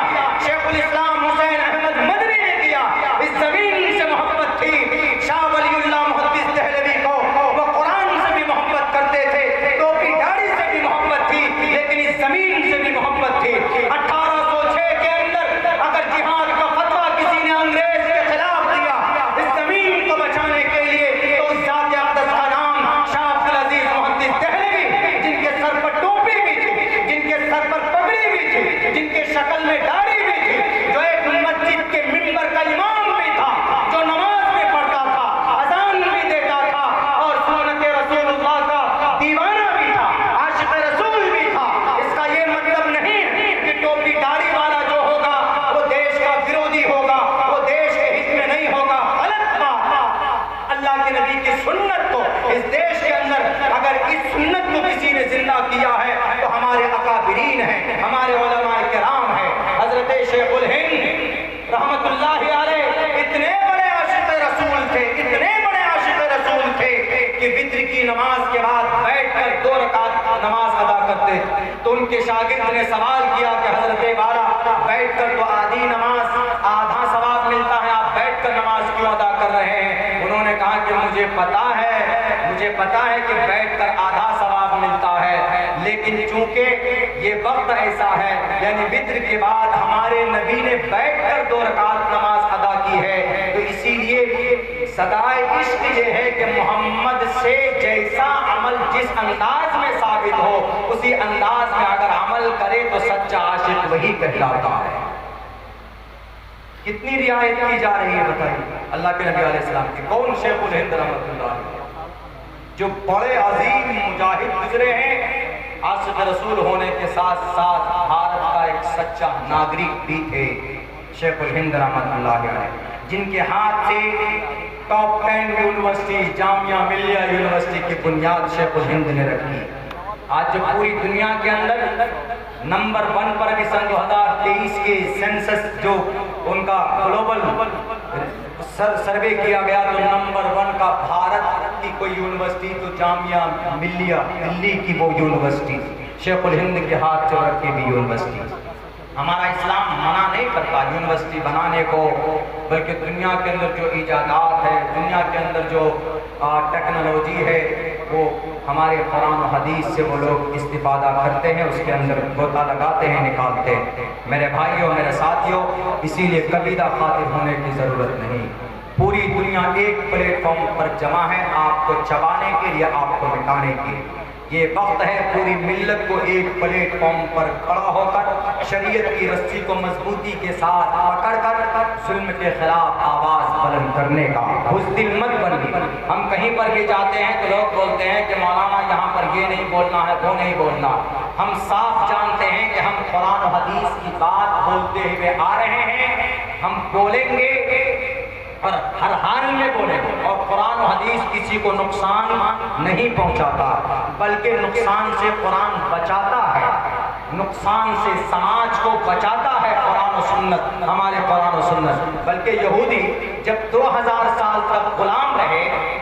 شیخ الاسلام حسین احمد مدنی نے کیا۔ اس زمین سے محبت تھی۔ شاہ ولی اللہ محدث دہلوی کو وہ قرآن سے بھی محبت کرتے تھے، ٹوپی داڑھی سے بھی محبت تھی، لیکن اس زمین سے بھی محبت تھی۔ 1806 کے اندر اگر جہاد کا فتویٰ کسی نے انگریز کے خلاف دیا اس زمین کو بچانے کے لیے تو اس ذات اقدس کا نام شاہ عبدالعزیز محدث دہلوی، جن کے سر پر ٹوپی بھی تھی، جن کے سر پر پگڑی بھی تھی، جن کے شکل میں داڑھی بھی تھی، جو ایک مسجد کے منبر کا امام بھی تھا، جو نماز میں پڑھتا تھا، اذان بھی دیتا تھا اور سنت رسول اللہ کا دیوانہ بھی تھا، عاشق رسول بھی تھا۔ اس کا یہ مطلب نہیں ہے کہ ٹوپی داڑھی والا جو ہوگا وہ دیش کا ورودھی ہوگا، وہ دیش کے حق میں نہیں ہوگا، غلط بات۔ اللہ کے نبی کی سنت کو اس دیش کے اندر اگر اس سنت کو کسی نے زندہ کیا ہے تو ہمارے اکابرین ہیں، ہمارے علماء کرام ہیں۔ حضرت شیخ الہند رحمت اللہ علیہ اتنے بڑے عاشق رسول تھے، اتنے بڑے کے شاگرد نے سوال کیا کہ حضرت والا بیٹھ کر تو آدھی نماز آدھا ثواب ملتا ہے، آپ بیٹھ کر نماز کیوں ادا کر رہے ہیں؟ انہوں نے کہا کہ مجھے پتا ہے کہ بیٹھ کر آدھا ثواب ملتا ہے، لیکن چونکہ یہ وقت ایسا ہے، یعنی وتر کے بعد ہمارے نبی نے بیٹھ کر 2 رکعت نماز ادا کی ہے، تو اسی لیے صدائے عشق یہ ہے کہ محمد سے جیسا عمل جس انداز میں ثابت ہو اسی انداز میں اگر عمل کرے تو سچا عاشق وہی کہلاتا ہے۔ کتنی رعایت کی جا رہی ہے بتائیے اللہ کے نبی علیہ السلام کی۔ کون شیخ الہند رحمۃ اللہ علیہ جو بڑے عظیم مجاہد گزرے ہیں، عاشق رسول ہونے کے ساتھ ساتھ بھارت کا ایک سچا ناگرک بھی تھے، شیخ الہند رحمۃ اللہ علیہ، جن کے ہاتھ سے top 10 university Jamia Millia university کی بنیاد شیخ الہند نے رکھی۔ آج جو پوری دنیا کے اندر نمبر 1 پر بھی سن 2023 کے سینسس جو ان کا گلوبل سروے کیا گیا تو نمبر 1 کا بھارت کی کوئی یونیورسٹی تو جامعہ ملیہ دلی کی وہ یونیورسٹی، شیخ الہند کے ہاتھ سے رکھی بھی یونیورسٹی۔ ہمارا اسلام منع نہیں کرتا یونیورسٹی بنانے کو، بلکہ دنیا کے اندر جو ایجادات ہے، دنیا کے اندر جو ٹیکنالوجی ہے، وہ ہمارے قرآن و حدیث سے وہ لوگ استفادہ کرتے ہیں، اس کے اندر غوطہ لگاتے ہیں، نکالتے ہیں۔ میرے بھائیوں، میرے ساتھیوں، اسی لیے کبیدہ خاطر ہونے کی ضرورت نہیں۔ پوری دنیا ایک پلیٹ فارم پر جمع ہے، آپ کو چبانے کے لیے، آپ کو مٹانے کے لیے۔ یہ وقت ہے پوری ملت کو ایک پلیٹ فارم پر کھڑا ہو کر شریعت کی رسی کو مضبوطی کے ساتھ پکڑ کر ظلم کے خلاف آواز بلند کرنے کا۔ بزدل مت بنیے۔ ہم کہیں پر بھی جاتے ہیں تو لوگ بولتے ہیں کہ مولانا یہاں پر یہ نہیں بولنا ہے، وہ نہیں بولنا۔ ہم صاف جانتے ہیں کہ ہم قرآن و حدیث کی بات بولتے ہوئے آ رہے ہیں، ہم بولیں گے اور ہر حال میں بولیں گے، اور قرآن و حدیث کسی کو نقصان نہیں پہنچاتا، بلکہ نقصان سے قرآن بچاتا ہے، نقصان سے سماج کو بچاتا ہے قرآن و سنت، ہمارے قرآن و سنت۔ بلکہ یہودی جب 2000 سال تک غلام رہے،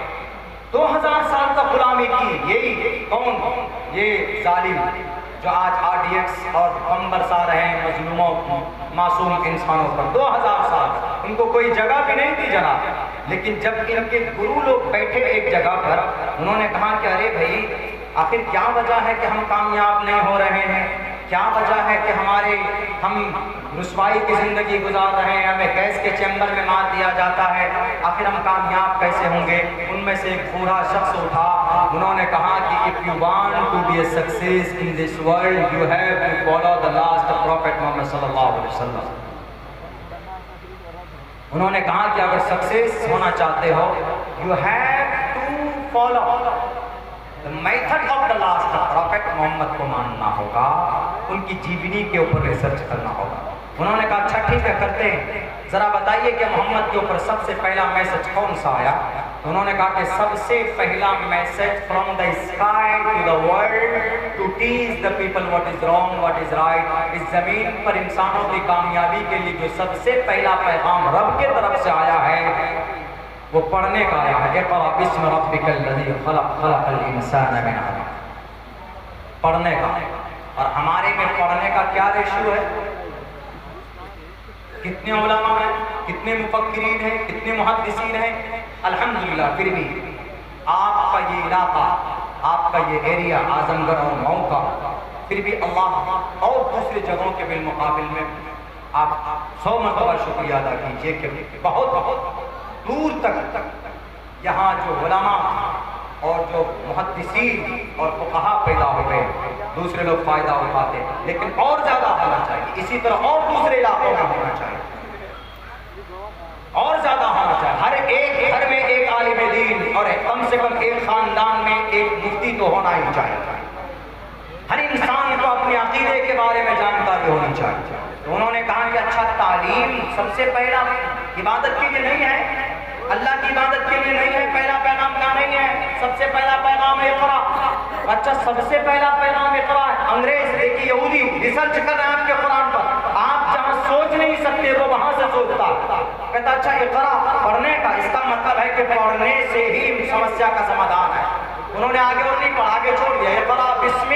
2000 سال تک غلامی کی، یہی کون؟ یہ ظالم جو آج RDX اور بم برسا رہے ہیں مظلوموں معصوم انسانوں پر۔ 2000 سال ان کو کوئی جگہ بھی نہیں دی جناب، لیکن جب ان کے گرو لوگ بیٹھے ایک جگہ پر، انہوں نے کہا کہ ارے بھائی آخر کیا وجہ ہے کہ ہم کامیاب نہیں ہو رہے ہیں؟ کیا وجہ ہے کہ ہم رسوائی کی زندگی گزار رہے ہیں، ہمیں گیس کے چیمبر میں مار دیا جاتا ہے، آخر ہم کامیاب کیسے ہوں گے؟ ان میں سے ایک بوڑھا شخص اٹھا، انہوں نے کہا کہ if you want to be a success in this world you have to follow the last prophet Muhammad صلی اللہ علیہ وسلم۔ انہوں نے کہا کہ اگر سکسیس ہونا چاہتے ہو you have to follow the method of the last prophet، محمد کو ماننا ہوگا، ان کی جیونی کے اوپر ریسرچ کرنا ہوگا۔ انہوں نے کہا اچھا ٹھیک ہے کرتے ہیں، ذرا بتائیے کہ محمد کے اوپر سب سے پہلا میسج کون سا آیا؟ تو انہوں نے کہا کہ سب سے پہلا message from the sky to the world to teach the people what is wrong, what is right۔ اس زمین پر انسانوں کی کامیابی کے لیے جو سب سے پہلا پیغام رب کے طرف سے آیا ہے وہ پڑھنے کا آیا ہے، اقرأ باسم ربک الذی خلق، خلق الانسان من علق، پڑھنے کا۔ اور ہمارے میں پڑھنے کا کیا ریشو ہے؟ کتنے علماء ہیں، کتنے مفکرین ہیں، کتنے محدثین ہیں؟ الحمدللہ پھر بھی آپ کا یہ علاقہ، آپ کا یہ ایریا اعظم گڑھ اور مئو کا، پھر بھی اللہ اور دوسری جگہوں کے بالمقابل میں آپ 100 مرتبہ شکریہ ادا کیجئے کہ بہت دور تک یہاں جو علماء اور جو محدثین اور فقہا پیدا ہوئے، دوسرے لوگ فائدہ اٹھاتے، لیکن اور زیادہ ہونا چاہیے، اسی طرح اور دوسرے علاقوں میں ہونا چاہیے، اور زیادہ ہونا چاہیے۔ ہر ایک گھر میں ایک عالم دین اور کم سے کم ایک خاندان میں ایک مفتی تو ہونا ہی چاہیے۔ ہر انسان کو اپنے عقیدے کے بارے میں جانکاری ہونی چاہیے۔ تو انہوں نے کہا کہ اچھا تعلیم سب سے پہلا عبادت کے لیے نہیں ہے، اللہ کی عبادت کے لیے نہیں ہے، پہلا پیغام کیا نہیں ہے؟ سب سے پہلا پیغام اقرا۔ اچھا سب سے پہلا پیغام اقرا ہے۔ انگریز دیکھیے یہودی ریسرچ کر رہے ہیں آپ کے قرآن پر، آپ جہاں سوچ نہیں سکتے وہ وہاں سے سوچتا، کہتا اچھا اقرا پڑھنے کا، اس کا مطلب ہے کہ پڑھنے سے ہی سمسیا کا سمادھان ہے۔ انہوں نے آگے اور نہیں پڑھا، آگے چھوڑ دیا، اقرا بسم،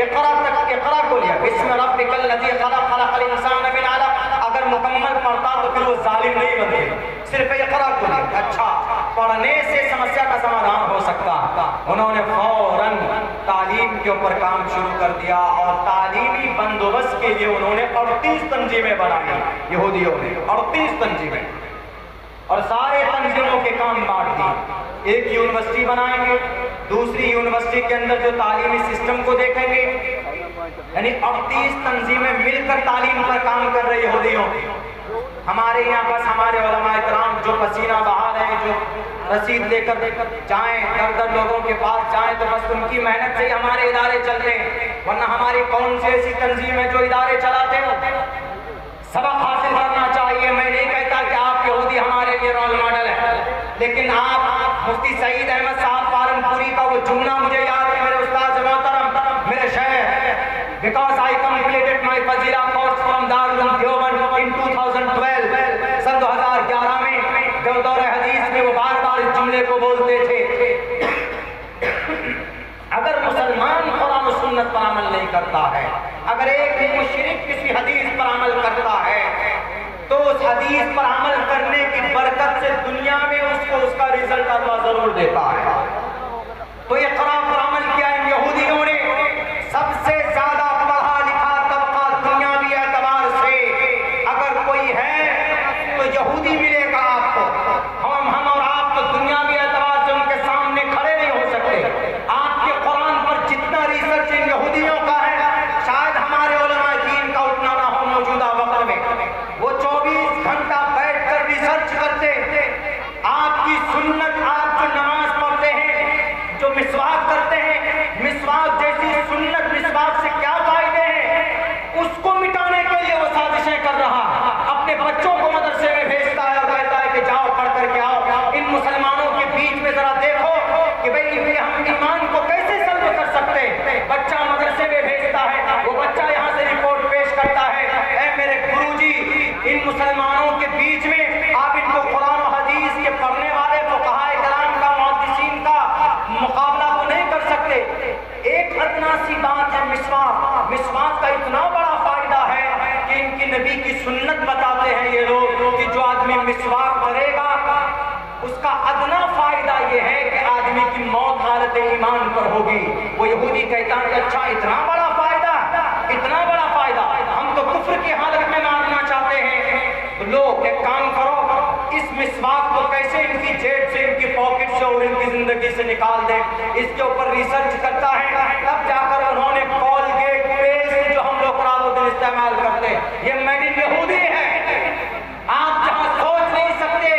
اقرا تک اقرا کو لیا، بسم ربک الذی خلق، خلق الانسان من علق، اگر مکمل پڑھتا تو پھر وہ ظالم نہیں بنتے، صرف اقرا کو لیا۔ اچھا، پڑھنے سے سمسیا کا سمادھان ہو سکتا، انہوں نے فوراً تعلیم کے اوپر کام شروع کر دیا اور تعلیمی بندوبست کے لیے انہوں نے 38 تنظیمیں بنائی، یہودیوں نے 38 تنظیمیں، اور سارے تنظیموں کے کام بانٹ دی۔ ایک یونیورسٹی بنائیں گے، دوسری یونیورسٹی کے اندر جو تعلیمی سسٹم کو دیکھیں گے، یعنی 38 تنظیمیں مل کر تعلیم پر کام کر رہی یہودیوں۔ ہمارے یہاں بس ہمارے علماء کرام جو پسینہ بہا رہے ہیں، جو رسید لے کر جائیں در لوگوں کے پاس جائیں، تو بس ان کی محنت سے ہی ہمارے ادارے چلتے ہیں، ورنہ ہماری کون سی ایسی تنظیم ہے جو ادارے چلاتے ہیں؟ سبق حاصل کرنا چاہیے۔ میں نہیں کہتا کہ آپ یہودی ہمارے لیے رول ماڈل ہے، لیکن آپ مفتی سعید احمد صاحب پالنپوری کا وہ جملہ مجھے یاد ہے، میرے استاد محترم، میرے شیخ، because I completed my فضیلہ course from Darul Uloom Deoband in 2012، سن 2011 میں جو دور حدیث میں وہ بار بار اس جملے کو بولتے تھے، اگر مسلمان قرآن و سنت پر عمل نہیں کرتا ہے، اگر ایک مشرک کسی حدیث پر عمل کرتا ہے، تو اس حدیث پر عمل کرنے کی برکت سے دنیا میں اس کو اس کا رزلٹ اللہ ضرور دیتا ہے۔ تو یہ قرآن پر عمل کیا ان یہودیوں نے، سب سے زیادہ پڑھا لکھا طبقہ دنیاوی اعتبار سے اگر کوئی ہے تو یہودی ملے گا آپ کو۔ ہم اور آپ تو دنیاوی اعتبار سے ان کے سامنے کھڑے نہیں ہو سکتے۔ آپ کے قرآن پر جتنا ریسرچ ان یہودیوں کا ہے، شاید ہمارے علماء دین کا اتنا نہ ہو موجودہ وقت میں۔ وہ 24 گھنٹہ بیٹھ کر ریسرچ کرتے، آپ کی سنت، آپ جو نماز پڑھتے ہیں، جو مسواک کرتے ہیں، مسواک جیسی سنت، مسواک سے کیا فائدے ہیں، اس کو مٹانے کے لیے وہ سازشیں کر رہا، اپنے بچوں کو مدرسے میں بھیجتا ہے اور کہتا ہے کہ جاؤ پڑھ کر کے آؤ۔ ان مسلمانوں کے بیچ میں ذرا دیکھو کہ بھئی ہم ایمان کو کیسے سلب کر سکتے ہیں۔ بچہ مدرسے میں بھیجتا ہے، وہ بچہ یہاں سے رپورٹ پیش کرتا ہے، اے میرے گرو جی، ان مسلمانوں کے بیچ میں آپ ان کو قرآن و حدیث کے پڑھنے والے فقہائے کرام کا، محدثین کا مقابلہ تو نہیں کر سکتے۔ ایک ادنا سی بات ہے مسواک، مسواک کا اتنا بڑا فائدہ ہے کہ ان کی نبی کی سنت بتاتے ہیں یہ لوگ کہ جو آدمی مسواک کرے گا اس کا ادنا فائدہ یہ ہے کہ آدمی کی موت حالت ایمان پر ہوگی۔ وہ یہودی کہتا ہے اچھا اتنا بڑا فائدہ، اتنا بڑا فائدہ، ہم تو کفر کی حالت میں مارنا چاہتے ہیں۔ لوگ ایک کام کرو، اس مسواک کو کیسے ان کی جیب سے، ان کی پاکٹ سے اور ان کی زندگی سے نکال دیں، اس کے اوپر ریسرچ کرتا ہے، تب جا کر انہوں نے کولگیٹ پیسٹ جو ہم لوگ رات و دن استعمال کرتے ہیں، یہ میڈ ان یہودی ہے۔ آپ جہاں سوچ نہیں سکتے،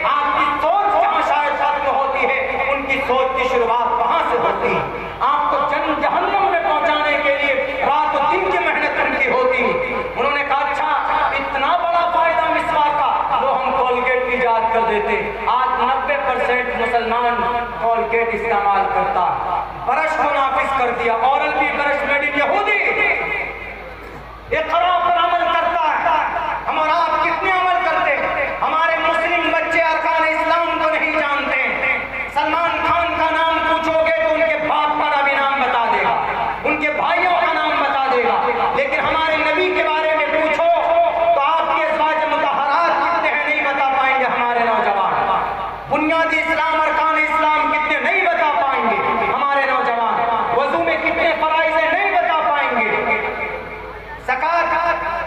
آپ کی سوچ جہاں شاید ختم ہوتی ہے، ان کی سوچ کی شروعات وہاں سے ہوتی ہے۔ آپ کو جہنم میں پہنچانے کے لیے رات و دن کی محنت ان کی ہوتی ہے۔ انہوں نے کہا اچھا اتنا بڑا فائدہ مسواک کا، وہ ہم کولگیٹ ایجاد کر دیتے۔ آج 90% مسلمان کولگیٹ استعمال کرتا، برش کو نافذ کر دیا، اورل بھی برش میڈ ان یہودی، اقرا پر عمل کرتا ہے۔ ہم اور آپ کتنے عمل کرتے ہیں؟ ہمارے مسلم بچے ارکان اسلام کو نہیں جانتے ہیں۔ سلمان خان کا نام پوچھو گے تو ان کے باپ کا بھی نام بتا دے گا، ان کے بھائیوں کا نام بتا دے گا، لیکن ہمارے نبی کے بارے میں پوچھو تو آپ کے ازواج مطہرات کتنے ہیں نہیں بتا پائیں گے ہمارے نوجوان، بنیادی اسلام، ارکان اسلام کتنے نہیں بتا پائیں گے ہمارے نوجوان، وضو میں کتنے فرائض ہیں نہیں بتا پائیں گے، زکات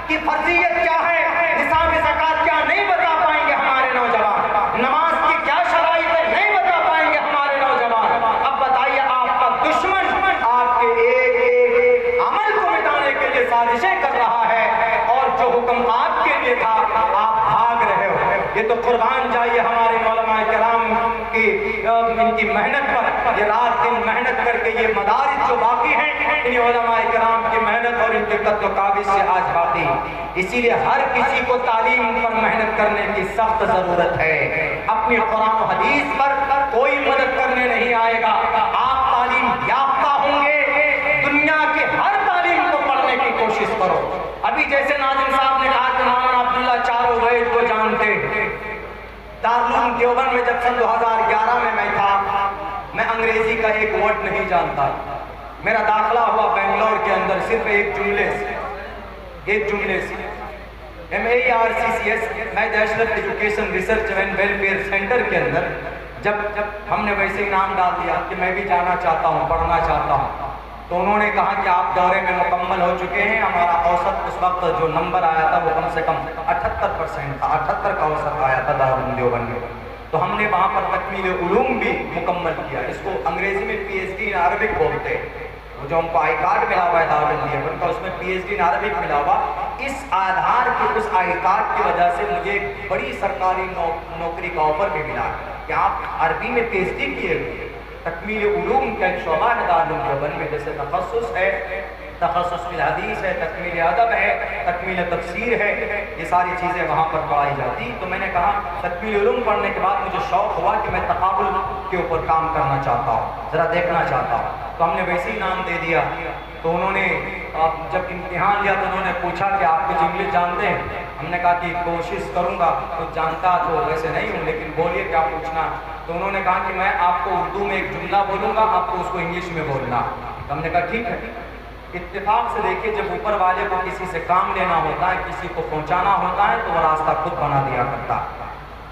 کی فرضیت کیا ہے، نصاب زکات کیا نہیں بتا پائیں گے ہمارے نوجوان، نماز کی کیا شرائط ہے نہیں بتا پائیں گے ہمارے نوجوان۔ اب بتائیے آپ کا دشمن آپ کے ایک ایک عمل کو مٹانے کے لیے سازشیں کر رہا ہے، اور جو حکم آپ کے لیے تھا آپ بھاگ رہے ہو۔ یہ تو قربان جائیے ہمارے علماء کرام کی ان کی محنت پر، یہ رات دن محنت کر کے یہ مدارس جو باقی ہیں، ان علماء کرام کی محنت اور ان کے قد و قابض سے آج باقی۔ اسی لیے ہر کسی کو تعلیم پر محنت کرنے کی سخت ضرورت ہے۔ اپنی قرآن و حدیث پر کوئی مدد کرنے نہیں آئے گا۔ آپ تعلیم یافتہ ہوں گے، دنیا کی ہر تعلیم کو پڑھنے کی کوشش کرو۔ ابھی جیسے ناظم صاحب نے کہا کہ مولانا عبداللہ چاروں وید کو جانتے، دارالعلوم دیوبند میں جب سن 2011 میں تھا میں انگریزی کا ایک ورڈ نہیں جانتا. میرا داخلہ ہوا بنگلور کے اندر صرف ایک جملے سے MARCCS national education research and welfare centre کے اندر جب ہم نے ویسے ہی نام ڈال دیا کہ میں بھی جانا چاہتا ہوں, پڑھنا چاہتا ہوں, تو انہوں نے کہا کہ آپ دورے میں مکمل ہو چکے ہیں. ہمارا اوسط اس وقت جو نمبر آیا تھا وہ کم سے کم 78% تھا, 78 کا اوسط آیا تھا دارالعلوم دیوبند میں. تو ہم نے وہاں پر تکمیل علوم بھی مکمل کیا. اس کو انگریزی میں PhD in عربک بولتے ہیں. وہ جو ہم کو آئی کارڈ ملا ہوا ہے دارالعلوم دیوبند کا, اس میں PhD in عربک ملا ہوا. اس آدھار کے اس آئی کارڈ کی وجہ سے مجھے ایک بڑی سرکاری نوکری کا آفر بھی ملا کہ آپ عربی میں PhD کیے ہوئے. تکمیل علوم کا ایک شعبہ ہے دارالعلوم دیوبند میں, جیسے تخصص ہے, تخصص فی الحدیث ہے, تکمیل ادب ہے, تکمیل تفسیر ہے, یہ ساری چیزیں وہاں پر پڑھائی جاتی. تو میں نے کہا تکمیل علوم پڑھنے کے بعد مجھے شوق ہوا کہ میں تقابل کے اوپر کام کرنا چاہتا ہوں, ذرا دیکھنا چاہتا ہوں. تو ہم نے ویسے ہی نام دے دیا. تو انہوں نے جب امتحان لیا تو انہوں نے پوچھا کہ آپ کچھ انگلش جانتے ہیں؟ ہم نے کہا کہ کوشش کروں گا, کچھ جانتا تو ویسے نہیں ہوں, لیکن بولیے کیا پوچھنا. تو انہوں نے کہا کہ میں آپ کو اردو میں ایک جملہ بولوں گا, آپ کو اس کو انگلش میں بولنا. تو ہم نے کہا ٹھیک ہے. اتفاق سے دیکھیے, جب اوپر والے کو کسی سے کام لینا ہوتا ہے, کسی کو پہنچانا ہوتا ہے, تو وہ راستہ خود بنا دیا کرتا.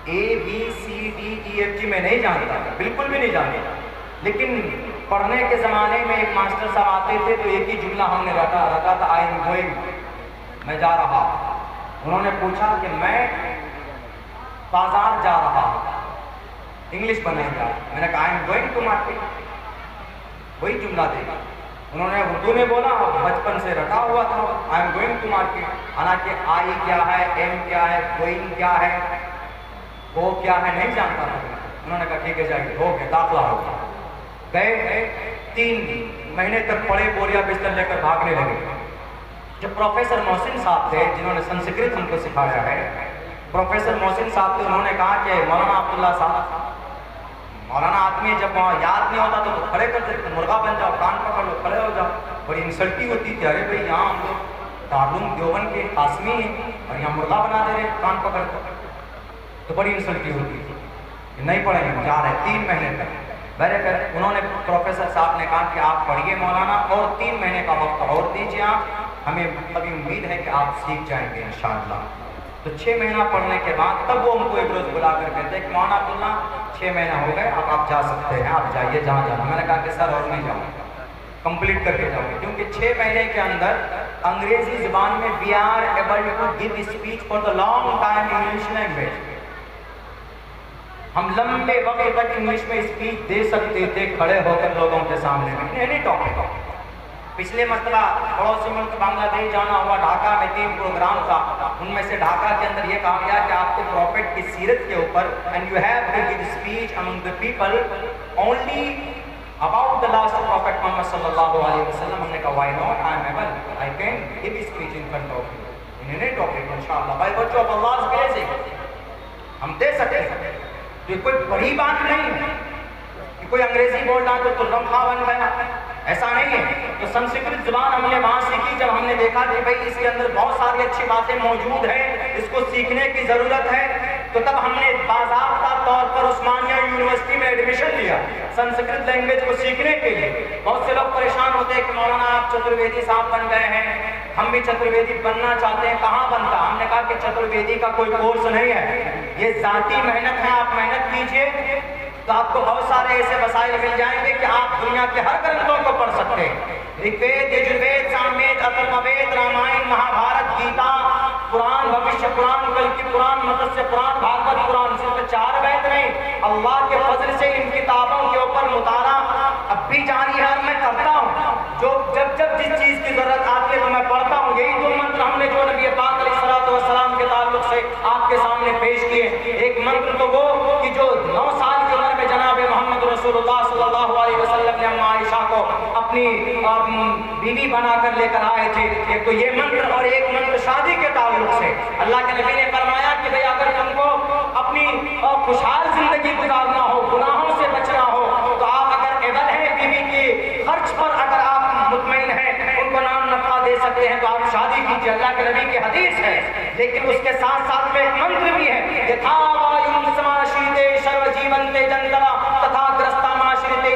ABCDEFG میں نہیں جانتا, بالکل بھی نہیں جانتا. لیکن پڑھنے کے زمانے میں ایک ماسٹر صاحب آتے تھے تو ایک ہی جملہ ہم نے رکھا تھا, آئی ایم گوئنگ, میں جا رہا. انہوں نے پوچھا کہ میں بازار جا رہا ہوں, انگلش بنائیں گا. میں نے کہا I am going to market, وہی جملہ دے گا. انہوں نے اردو میں بولا, بچپن سے رکھا ہوا تھا I am going to market. حالانکہ آئی کیا ہے, ایم کیا ہے, گوئنگ کیا ہے, وہ کیا ہے نہیں جانتا تھا. انہوں نے کہا ٹھیک ہے جائیے, ہو گیا, داخلہ ہو گیا. گئے 3 مہینے تک پڑھے, بوریا بستر لے کر بھاگنے لگے. جو پروفیسر محسن صاحب تھے جنہوں نے سنسکرت ہم کو سکھایا ہے, پروفیسر محسن صاحب تھے, انہوں نے کہا کہ مولانا عبداللہ صاحب, مولانا آدمی جب وہاں یاد نہیں ہوتا تو کھڑے کر دیتے, مرغا بن جاؤ, کان پکڑ لو, کھڑے ہو جاؤ. بڑی انسلٹی ہوتی تھی, ارے بھائی یہاں ہم لوگ دارالعلوم دیوبند کے قاسمی ہیں اور یہاں مرغا بنا دے رہے کان پکڑ کر, تو بڑی انسلٹی ہوتی تھی. نہیں پڑھیں گے, جا رہے 3 مہینے تک. میرے پھر انہوں نے پروفیسر صاحب نے کہا کہ آپ پڑھیے مولانا, اور 3 مہینے کا وقت اور دیجیے آپ, ہمیں ابھی امید ہے کہ آپ سیکھ جائیں گے انشاءاللہ. تو 6 مہینہ پڑھنے کے بعد تب وہ ہم کو ایک روز بلا کر کہتے کہ مولانا عبداللہ 6 مہینہ ہو گئے, اب آپ جا سکتے ہیں, آپ جائیے جہاں جانا. میں نے کہا کہ سر اور نہیں جاؤں, کمپلیٹ کر کے جاؤں گے, کیونکہ 6 مہینے کے اندر انگریزی زبان میں we are able to give speech for the long time in English language. ہم لمبے وقت تک انگلش میں اسپیچ دے سکتے تھے کھڑے ہو کر لوگوں کے سامنے میں, اینی ٹاپک. پچھلے مرتبہ پڑوسی ملک بنگلہ دیش جانا ہوا, ڈھاکہ میں 3 پروگرام تھا. ان میں سے ڈھاکہ کے اندر یہ کہا گیا کہ آپ کو پروفیٹ کی سیرت کے اوپر and you have to give speech among the people only about the last prophet Muhammad صلی اللہ علیہ وسلم. ہم نے کہا why not, I am able, I can give speech in front of you in any topic انشاءاللہ by virtue of اللہ's blessing. ہم دے سکتے ہیں, یہ کوئی بڑی بات نہیں ہے کہ کوئی انگریزی بولنا تو ترجم خواہ بن گیا, ایسا نہیں ہے. تو سنسکرت زبان ہم نے وہاں سیکھی. جب ہم نے دیکھا کہ بھائی اس کے اندر بہت ساری اچھی باتیں موجود ہیں, اس کو سیکھنے کی ضرورت ہے, تو تب ہم نے باضابطہ طور پر عثمانیہ یونیورسٹی میں ایڈمیشن لیا سنسکرت لینگویج کو سیکھنے کے لیے. بہت سے لوگ پریشان ہوتے ہیں کہ مولانا آپ چترویدی صاحب بن گئے ہیں, ہم بھی چترویدی بننا چاہتے ہیں, کہاں بنتا. ہم نے کہا کہ چترویدی کا کوئی کورس نہیں ہے, یہ ذاتی محنت ہے. آپ محنت کیجئے تو آپ کو بہت سارے ایسے وسائل مل جائیں گے کہ آپ دنیا کے ہر گرنتھوں کو پڑھ سکتے ہیں. رگوید, یجروید, ساموید, اتھروید, رامائن, مہابھارت, گیتا, قرآن, بھوشیہ قرآن, کل کی قرآن, متسیہ قرآن, بھاگوت قرآن, صرف 4 بیت نہیں. اللہ کے فضل سے ان کتابوں کے اوپر مطالعہ اب بھی جاری ہے اور میں کرتا ہوں. جو جب جس چیز کی ضرورت آتی ہے تو میں پڑھتا ہوں. یہی 2 منتر ہم نے جو نبی پاک علیہ الصلوۃ والسلام کے تعلق سے آپ کے سامنے پیش کیے. ایک منتر تو وہ کہ جو 9 سال کی عمر میں جناب محمد رسول اللہ صلی اللہ علیہ وسلم نے اماں عائشہ کو اپنی بیوی بنا کر لے کر آئے تھے. ایک تو یہ منتر, اور ایک منتر شادی کے تعلق سے. اللہ کے نبی نے فرمایا کہ بھئی اگر تم کو اپنی خوشحال زندگی گزارنا ہو, گناہوں سے بچنا ہو, تو آپ اگر ایبل ہیں بیوی کے خرچ پر, اگر آپ مطمئن ہیں, ان کو نام نفقہ دے سکتے ہیں, تو آپ شادی کیجیے. اللہ کے نبی کی حدیث ہے, لیکن اس کے ساتھ ساتھ میں ایک منتر بھی ہے. یتھا وایو سماشیتے شرو جیونتے جنترا تتھا گرستا معاشرتے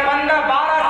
15-12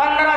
15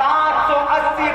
780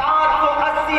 780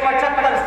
75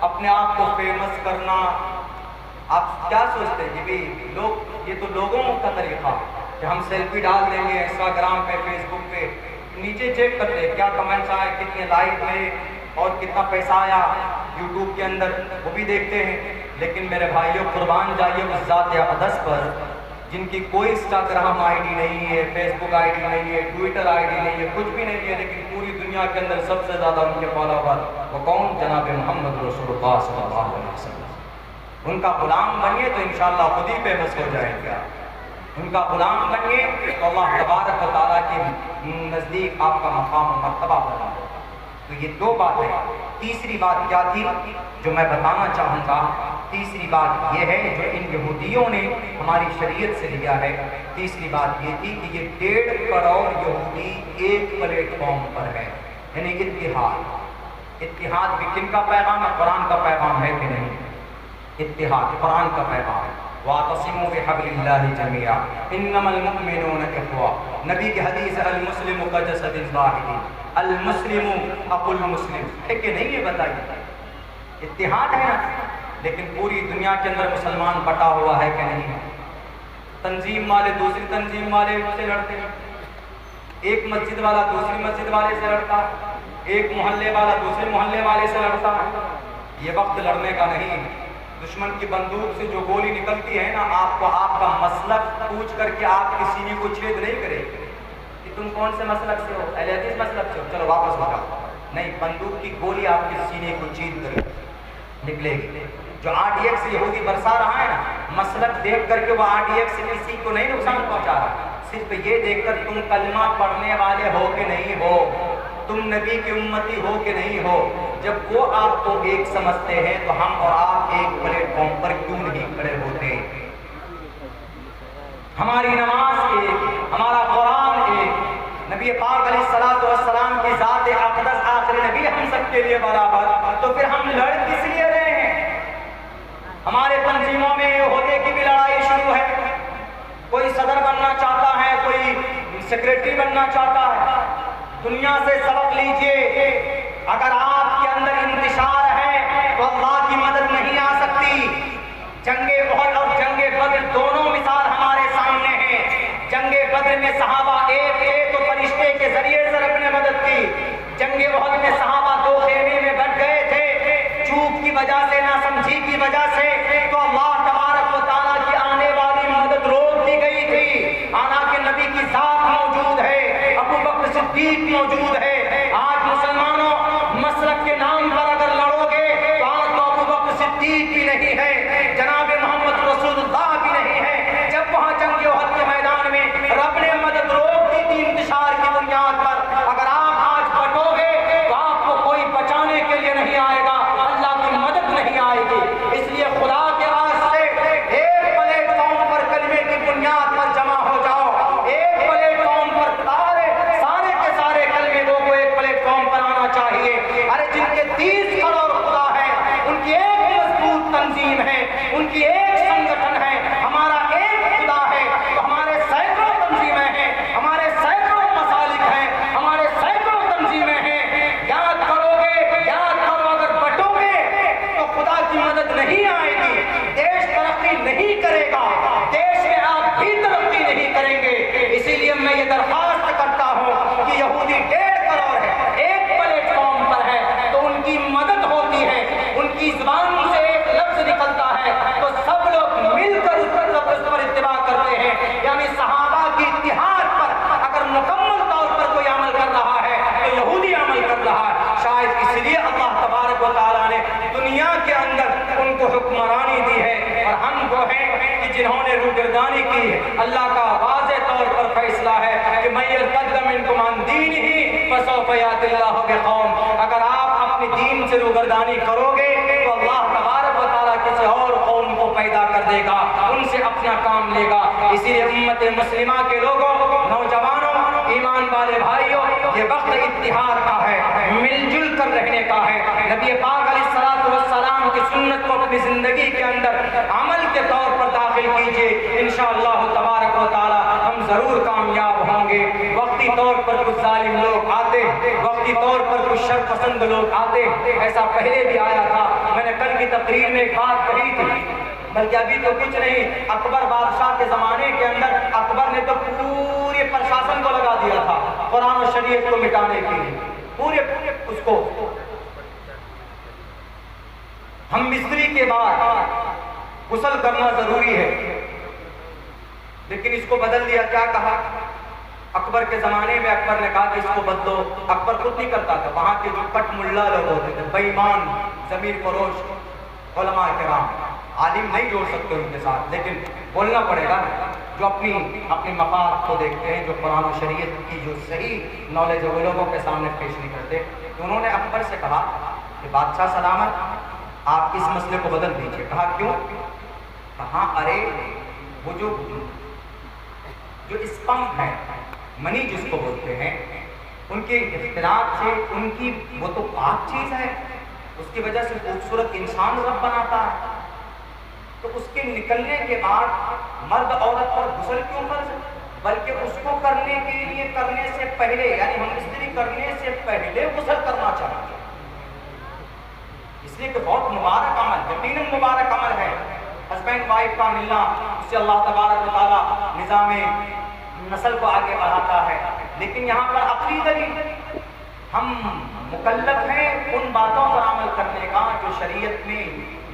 اپنے آپ کو فیمس کرنا، آپ کیا سوچتے ہیں کہ بھئی لوگ، یہ تو لوگوں کا طریقہ کہ ہم سیلفی ڈال دیں گے انسٹاگرام پہ، فیس بک پہ، نیچے چیک کرتے ہیں کیا کمنٹس آئے، کتنے لائک ہوئے اور کتنا پیسہ آیا یوٹیوب کے اندر، وہ بھی دیکھتے ہیں۔ لیکن میرے بھائیوں قربان جائیے اس ذات اقدس پر جن کی کوئی انسٹاگرام آئی ڈی نہیں ہے، فیس بک آئی ڈی نہیں ہے، ٹویٹر آئی ڈی نہیں ہے، کچھ بھی نہیں ہے، لیکن پوری دنیا کے اندر سب سے زیادہ ان کے فالوور وہ کون؟ جناب محمد رسول اللہ صلی اللہ علیہ وسلم۔ ان کا غلام بنیے تو انشاءاللہ خود ہی فیمس ہو جائیں گے۔ ان کا غلام بنیے تو اللہ تبارک و تعالیٰ کے نزدیک آپ کا مقام و مرتبہ بنا۔ تو یہ دو باتیں۔ تیسری بات کیا تھی جو میں بتانا چاہوں گا؟ تیسری بات یہ ہے جو ان یہودیوں نے ہماری شریعت سے لیا ہے۔ تیسری بات یہ تھی کہ یہ 1.5 کروڑ یہودی ایک پلیٹ فارم پر ہے، یعنی اتحاد۔ اتحاد بھی کن کا پیغام ہے؟ قرآن کا پیغام ہے کہ نہیں؟ اتحاد قرآن کا پیغام ہے۔ وَاعْتَصِمُوا بِحَبْلِ اللَّهِ جَمِيعًا إِنَّمَا الْمُؤْمِنُونَ إِخْوَةٌ۔ نبی کی حدیث ہے المسلم كجسد واحد، المسلم اخو المسلم، ہے کہ نہیں؟ یہ بتائیے، اتحاد ہے نا؟ لیکن پوری دنیا کے اندر مسلمان بٹا ہوا ہے کہ نہیں؟ تنظیم والے دوسری تنظیم والے سے لڑتے ہیں، ایک مسجد والا دوسری مسجد والے سے لڑتا، ایک محلے والا دوسرے محلے والے سے لڑتا۔ یہ وقت لڑنے کا نہیں۔ دشمن کی بندوق سے جو گولی نکلتی ہے نا، آپ کو آپ کا مسلک پوچھ کر کے آپ کے سینے کو چھید نہیں کرے کہ تم کون سے مسلک سے ہو، اہل حدیث مسلک سے ہو، چلو واپس ہو جاؤ۔ نہیں، بندوق کی گولی آپ کے سینے کو چید کر نکلے گی۔ جو RDX یہودی برسا رہا ہے نا، مسلک دیکھ کر کے وہ RDX سے کسی کو نہیں نقصان پہنچا رہا، صرف یہ دیکھ کر تم کلمہ پڑھنے والے ہو کہ نہیں ہو، تم نبی کی امتی ہو کہ نہیں ہو۔ جب وہ آپ کو ایک سمجھتے ہیں تو ہم اور آپ ایک پلیٹ فارم پر کیوں نہیں کھڑے ہوتے؟ ہماری نماز ایک، ہمارا قرآن ایک، نبی پاک علیہ الصلوۃ والسلام کی ذات اقدس آخری نبی ہم سب کے لیے برابر، تو پھر ہم لڑ کس لیے رہے ہیں؟ ہمارے تنظیموں میں عہدے کی بھی لڑائی شروع ہے، کوئی صدر بننا چاہتا ہے، کوئی سیکریٹری بننا چاہتا ہے۔ دنیا سے سبق لیجئے، اگر آپ کے اندر انتشار ہے تو اللہ کی مدد نہیں آ سکتی۔ جنگ احد اور جنگ بدر دونوں مثال ہمارے سامنے ہیں۔ جنگ بدر میں صحابہ ایک تھے تو فرشتے کے ذریعے سے رب نے مدد کی۔ جنگ احد میں صحابہ 2 خیمے میں بٹ گئے تھے، چوک کی وجہ سے، ناسمجھی کی وجہ سے، تو اللہ تبارک و تعالیٰ کی آنے والی مدد روک دی گئی تھی۔ حالانکہ نبی کی ذات موجود ہے، ابو بکر صدیق موجود ہے۔ آج مسلمانوں مسلک کے نام پر اگر لڑو گے تو آج تو ابو بکر صدیق بھی نہیں ہے، جناب محمد رسول اللہ بھی نہیں ہے۔ جب وہاں جنگ احد کے میدان میں رب نے مدد روک دی تھی انتشار کی بنیاد پر، اگر آپ آج بٹو گے تو آپ کو کوئی بچانے کے لیے نہیں آئے گا، اللہ کی مدد نہیں آئے گی۔ اس لیے خدا کے واسطے ایک پلیٹ فارم پر کلمے کی بنیاد پر جمع ہو جاؤ، ایک پلیٹ فارم پر سارے کے سارے کلمے لوگوں ایک پلیٹ فارم پر آنا چاہیے۔ ارے جن کے 30 کروڑ خدا ہے، ان کی ایک مضبوط تنظیم ہے، ان کی ایک سنگٹھن ہے، ہمارا ایک خدا ہے، تو ہمارے سینکڑوں تنظیمیں ہیں، ہمارے سینکڑوں مسالک ہیں، ہمارے سینکڑوں تنظیمیں ہیں۔ یاد کرو گے، یاد کرو، اگر بٹو گے تو خدا کی مدد نہیں آئے گی، دیش ترقی نہیں کرے گا، دیش میں آپ بھی ترقی نہیں کریں گے۔ اسی لیے میں یہ درخواست کرتا ہوں کہ یہودی 1.5 کروڑ ہے، ایک پلیٹ فارم پر ہے تو ان کی مدد ہوتی ہے، ان کی زبان سے ایک لفظ نکلتا ہے تو سب لوگ مل کر اس پر اتباع کرتے ہیں۔ یعنی صحابہ کی اتحاد پر اگر مکمل طور پر کوئی عمل کر رہا ہے تو یہودی عمل کر رہا ہے۔ شاید اس لیے اللہ تبارک و تعالیٰ نے دنیا کے اندر ان کو حکمرانی دی ہے، اور ہم وہ ہیں کہ جنہوں نے روگردانی کی ہے۔ اللہ کا واضح طور پر فیصلہ ہے کہ مَن یرتد منکم عن دینہ فسوف یأتی اللہ بقوم، اگر آپ اپنے دین سے روگردانی کرو گے تو اللہ تبارک و تعالیٰ کسی اور قوم کو پیدا کر دے گا، ان سے اپنا کام لے گا۔ اسی لیے امت مسلمہ کے لوگوں، نوجوانوں، ایمان والے بھائیوں، یہ وقت اتحاد کا ہے، مل جل کر رہنے کا ہے۔ نبی پاک علیہ الصلوۃ والسلام کی سنت کو اپنی زندگی کے اندر عمل کے طور پر داخل کیجئے، انشاءاللہ تبارک و تعالی ہم ضرور کامیاب ہوں گے. وقتی طور پر کچھ ظالم لوگ آتے, وقتی طور پر کچھ شر پسند لوگ آتے, ایسا پہلے بھی آیا تھا. میں نے کل کی تقریر میں ایک بات کہی تھی, بلکہ ابھی تو کچھ نہیں, اکبر بادشاہ کے زمانے کے اندر اکبر نے تو پورے پرشاسن کو لگا دیا تھا قرآن و شریعت کو مٹانے کے لیے, پورے اس کو. ہم مصری کے بعد غسل کرنا ضروری ہے, لیکن اس کو بدل دیا. کیا کہا اکبر کے زمانے میں؟ اکبر نے کہا کہ اس کو بدلو. اکبر خود نہیں کرتا تھا, وہاں کے جو پٹ ملا لوگ ہوتے تھے, بے ایمان ضمیر فروش علماء کرام, عالم نہیں جوڑ سکتے ان کے ساتھ, لیکن بولنا پڑے گا. جو اپنی مفاد کو دیکھتے ہیں, جو قرآن و شریعت کی جو صحیح نالج ہے وہ لوگوں کے سامنے پیش نہیں کرتے. تو انہوں نے اکبر سے کہا کہ بادشاہ سلامت, آپ اس مسئلے کو بدل دیجیے. کہا کیوں؟ کہا ارے وہ جو اسپمپ ہے, منی جس کو بولتے ہیں, ان کے اختلاط سے ان کی وہ تو پاک چیز ہے, اس کی وجہ سے خوبصورت انسان رب بناتا ہے. تو اس کے نکلنے کے بعد مرد عورت پر غسل کیوں فرض ہے؟ بلکہ اس کو کرنے کے لیے کرنے سے پہلے, یعنی ہم استری کرنے سے پہلے غسل کرنا چاہتے ہیں, اس لیے کہ بہت مبارک عمل, یقیناً مبارک عمل ہے ہسبینڈ وائف کا ملنا. اس سے اللہ تبارک و تعالیٰ نظام نسل کو آگے بڑھاتا ہے. لیکن یہاں پر عقلی دلیل, ہم مکلف ہیں ان باتوں پر عمل کرنے کا جو شریعت میں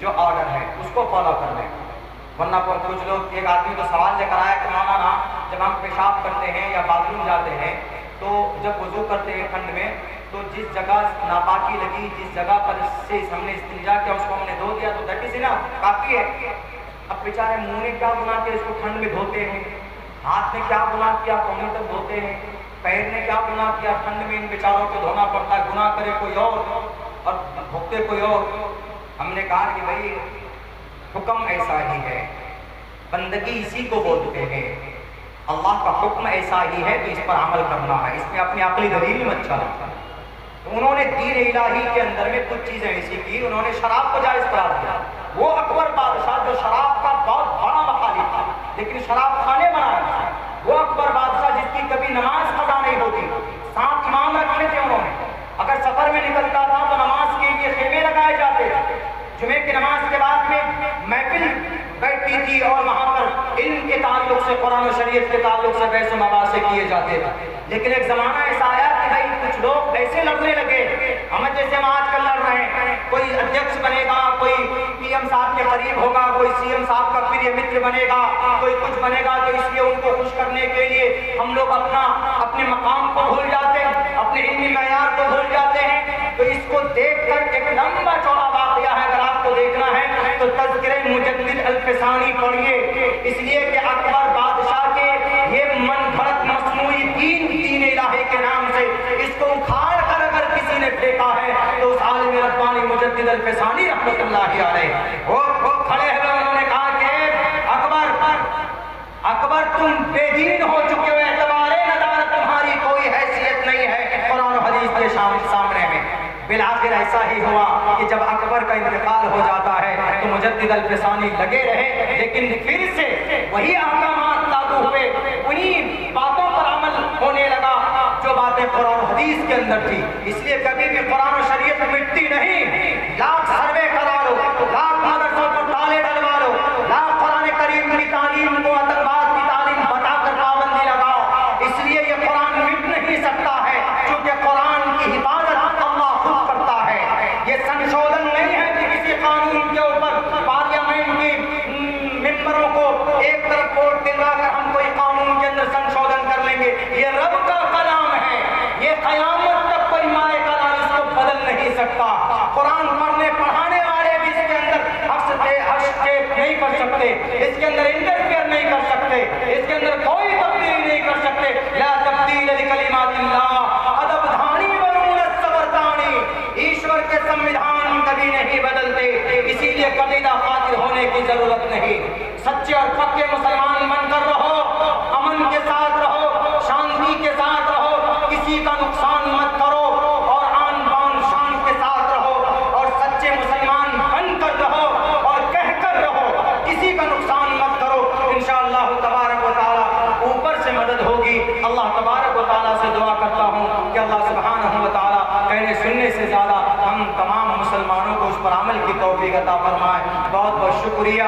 جو آرڈر ہے اس کو فالو کرنے کا. ورنہ کچھ لوگ, ایک آدمی تو سوال لے کر آیا کہ مولانا جب ہم پیشاب کرتے ہیں یا باتھ روم جاتے ہیں تو جب وضو کرتے ہیں ٹھنڈ میں, تو جس جگہ ناپاکی لگی, جس جگہ پر سے ہم نے استنجا کیا اس کو ہم نے دھو دیا, تو دیٹ از انف, کافی ہے. اب بیچارے منہ نے کیا گناہ کیا, اس کو ٹھنڈ میں دھوتے ہیں. ہاتھ نے کیا گناہ کیا, کونے تک دھوتے ہیں. پیر نے کیا گناہ کیا, ٹھنڈ میں ان بیچاروں کو دھونا پڑتا ہے. گناہ کرے کوئی اور بھگتے کوئی اور. ہم نے کہا کہ بھائی حکم ایسا ہی ہے, بندگی اسی کو بولتے ہیں, اللہ کا حکم ایسا ہی ہے تو اس پر عمل کرنا ہے. اس میں اپنی عقلی دلیل میں اچھا لگتا ہے. انہوں نے دین الہی کے اندر میں کچھ چیزیں ایسی کی, انہوں نے شراب کو جائز قرار دیا. وہ اکبر بادشاہ جو شراب کا بہت بڑا مخالف تھا, لیکن شراب خانے بنایا. وہ اکبر بادشاہ جس کی کبھی نماز قضا نہیں ہوتی, 7 امام رکھے تھے انہوں نے. اگر سفر میں نکلتا تھا تو نماز کے لیے خیمے لگائے جاتے تھے. جمعے کی نماز کے بعد میں محفل بیٹھتی تھی اور وہاں پر علم کے تعلق سے, قرآن و شریعت کے تعلق سے بحث و مباحثے کیے جاتے تھے. لیکن ایک زمانہ ایسا آیا کہ بھائی کچھ لوگ ایسے لڑنے لگے, ہم جیسے ہم آج کل لڑ رہے ہیں. کوئی ادھیکش بنے گا, کوئی پی ایم صاحب کے قریب ہوگا, کوئی سی ایم صاحب کا پریہ متر بنے گا, کوئی کچھ بنے گا, تو اس لیے ان کو خوش کرنے کے لیے ہم لوگ اپنے مقام کو بھول جاتے ہیں, اپنے علمی معیار کو بھول جاتے ہیں. تو اس کو دیکھ کر ایک لمبا چوڑا واقعہ ہے, اگر آپ کو دیکھنا ہے تو تذکرہ مجدد الفسانی پڑھیے. اس لیے کہ اکبر بادشاہ کے یہ من گھڑت مصنوعی دین الہی کے نام سے اس کو اکھاڑ کر اگر کسی نے پھینکا ہے تو اس عالم ربانی مجدد الفسانی رحمت اللہ علیہ وہ کھڑے ہوئے, انہوں نے کہا کہ اکبر تم بے دین ہو چکے ہو, اعتبار ندارت تمہاری کوئی حیثیت نہیں ہے قرآن و حدیث کے سامنے میں. بالآخر ایسا ہی ہوا کہ جب اکبر کا انتقال ہو جاتا ہے تو مجدد الفسانی لگے رہے, لیکن پھر سے وہی احکامات لاگو ہوئے, انہی باتوں پر عمل ہونے لگا جو باتیں قرآن و حدیث کے اندر تھی. اس لیے کبھی بھی قرآن و شریعت مٹتی نہیں. لاکھ سروے کرا لو, لاکھ مدرسوں پر تالے ڈلوا لو, لاکھ قرآن کریم کی تعلیم کو اتنواد کی تعلیم بتا کر پابندی لگاؤ, اس لیے یہ قرآن مٹ نہیں سکتا ہے, کیونکہ قرآن کی حفاظت اللہ خود کرتا ہے. یہ سنشودھن نہیں ہے کہ کسی قانون کے اوپر پارلیمنٹ کی ممبروں کو ایک طرف ووٹ دلوا کر ہم کوئی قانون کے اندر سنشودھن کر لیں گے. یہ رب کا کلام ہے, یہ قیامت تک کوئی مائے کلام اس کو بدل نہیں سکتا. قرآن پڑھنے پڑھانے والے بھی اس کے اندر ہستیپ نہیں کر سکتے, اس کے اندر انٹرفیئر نہیں کر سکتے, اس کے اندر کوئی تبدیلی نہیں کر سکتے. لا تبدیل لکلمات اللہ, ادب دھانی ورون الصبرتانی, ایشور کے سمویدھان کبھی نہیں بدلتے, اسی لیے کبیدہ خاطر ہونے کی ضرورت نہیں. سچے اور پکے مسلمان بن کر رہو, امن کے ساتھ رہو, شانتی کے ساتھ رہو, کسی کا نقصان مت کرو اور آن بان شان کے ساتھ رہو, اور سچے مسلمان بن کر رہو اور کہہ کر رہو, کسی کا نقصان مت کرو. انشاءاللہ تبارک و تعالی اوپر سے مدد سے زیادہ ہم تمام مسلمانوں کو اس پر عمل کی توفیق عطا فرمائے. بہت بہت شکریہ.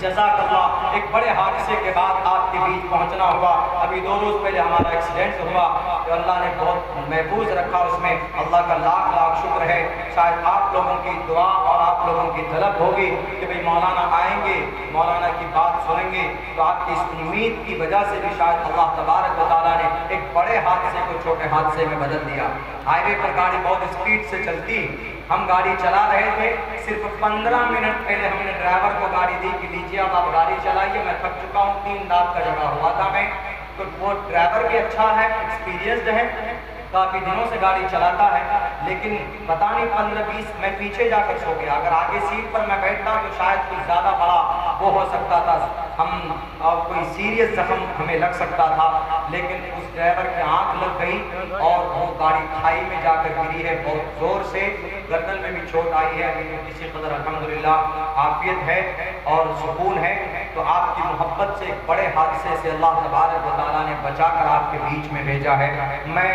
جزاک اللہ. ایک بڑے حادثے کے بعد آپ کے بیچ پہنچنا ہوا. ابھی 2 روز پہلے ہمارا ایکسیڈنٹ ہوا تو اللہ نے بہت محفوظ رکھا. اس میں اللہ کا لاکھ لاکھ شکر ہے. شاید آپ لوگوں کی دعا اور آپ لوگوں کی طلب ہوگی کہ بھئی مولانا آئیں گے, مولانا کی بات سنیں گے, تو آپ کی اس امید کی وجہ سے بھی شاید اللہ تبارک و تعالیٰ نے ایک بڑے حادثے کو چھوٹے حادثے میں بدل دیا. ہائی وے پر گاڑی بہت اسپیڈ سے چلتی, ہم گاڑی چلا رہے تھے, صرف 15 منٹ پہلے ہم نے ڈرائیور کو گاڑی دی کہ لیجیے اب آپ گاڑی چلائیے, میں تھک چکا ہوں, 3 رات کا جگہ ہوا تھا میں. تو وہ ڈرائیور بھی اچھا ہے, ایکسپیرینسڈ ہے, کافی دنوں سے گاڑی چلاتا ہے, لیکن پتہ نہیں 15-20 میں پیچھے جا کر سو گیا. اگر آگے سیٹ پر میں بیٹھتا تو شاید کچھ زیادہ بڑا وہ ہو سکتا تھا, ہم کوئی سیریس زخم ہمیں لگ سکتا تھا. لیکن اس ڈرائیور کی آنکھ لگ گئی اور وہ گاڑی کھائی میں جا کر گری ہے بہت زور سے. گردن میں بھی چوٹ آئی ہے, ابھی کسی قدر الحمدللہ عافیت ہے اور سکون ہے. تو آپ کی محبت سے ایک بڑے حادثے سے اللہ تبارک و تعالیٰ نے بچا کر آپ کے بیچ میں بھیجا ہے. میں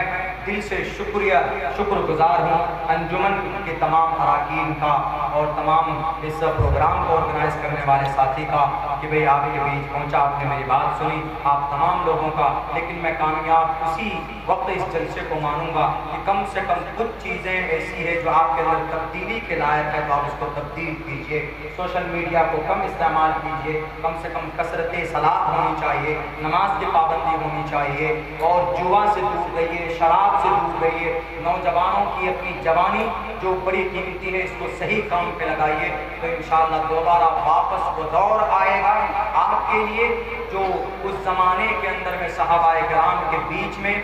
دل سے شکر گزار ہوں انجمن کے تمام اراکین کا اور تمام اس پروگرام کو آرگنائز کرنے والے ساتھی کا کہ بھئی آپ کے بیچ پہنچا, آپ نے میری بات سنی, آپ تمام لوگوں کا. لیکن میں کامیاب اسی وقت اس جلسے کو مانوں گا کہ کم سے کم کچھ چیزیں ایسی ہیں جو آپ کے اندر تبدیلی کے لائق ہے, تو آپ اس کو تبدیل کیجئے. سوشل میڈیا کو کم استعمال کیجئے, کم سے کم کثرت صلاح ہونی چاہیے, نماز کی پابندی ہونی چاہیے, اور جوا سے دور رہیے, شراب سے دور رہیے. نوجوانوں کی اپنی جوانی جو بڑی قیمتی ہے, اس کو صحیح کام پہ لگائیے, تو انشاءاللہ دوبارہ واپس وہ دور آئے گا آپ کے لیے جو اس زمانے کے اندر میں صحابہ کرام کے بیچ میں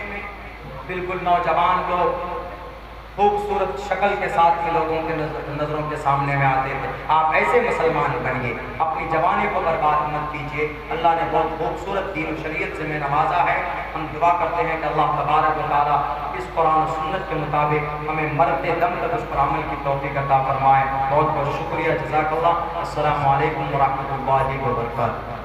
بالکل نوجوان لوگ خوبصورت شکل کے ساتھ میں لوگوں کے نظروں کے سامنے میں آتے تھے. آپ ایسے مسلمان بنیے, اپنی جوانی کو برباد مت کیجیے. اللہ نے بہت خوبصورت دین و شریعت سے میں نوازا ہے. ہم دعا کرتے ہیں کہ اللہ تبارک و تعالیٰ اس قرآن و سنت کے مطابق ہمیں مرتے دم تک اس پر عمل کی توفیق عطا فرمائے. بہت بہت شکریہ. جزاک اللہ. السلام علیکم ورحمۃ اللہ وبرکاتہ.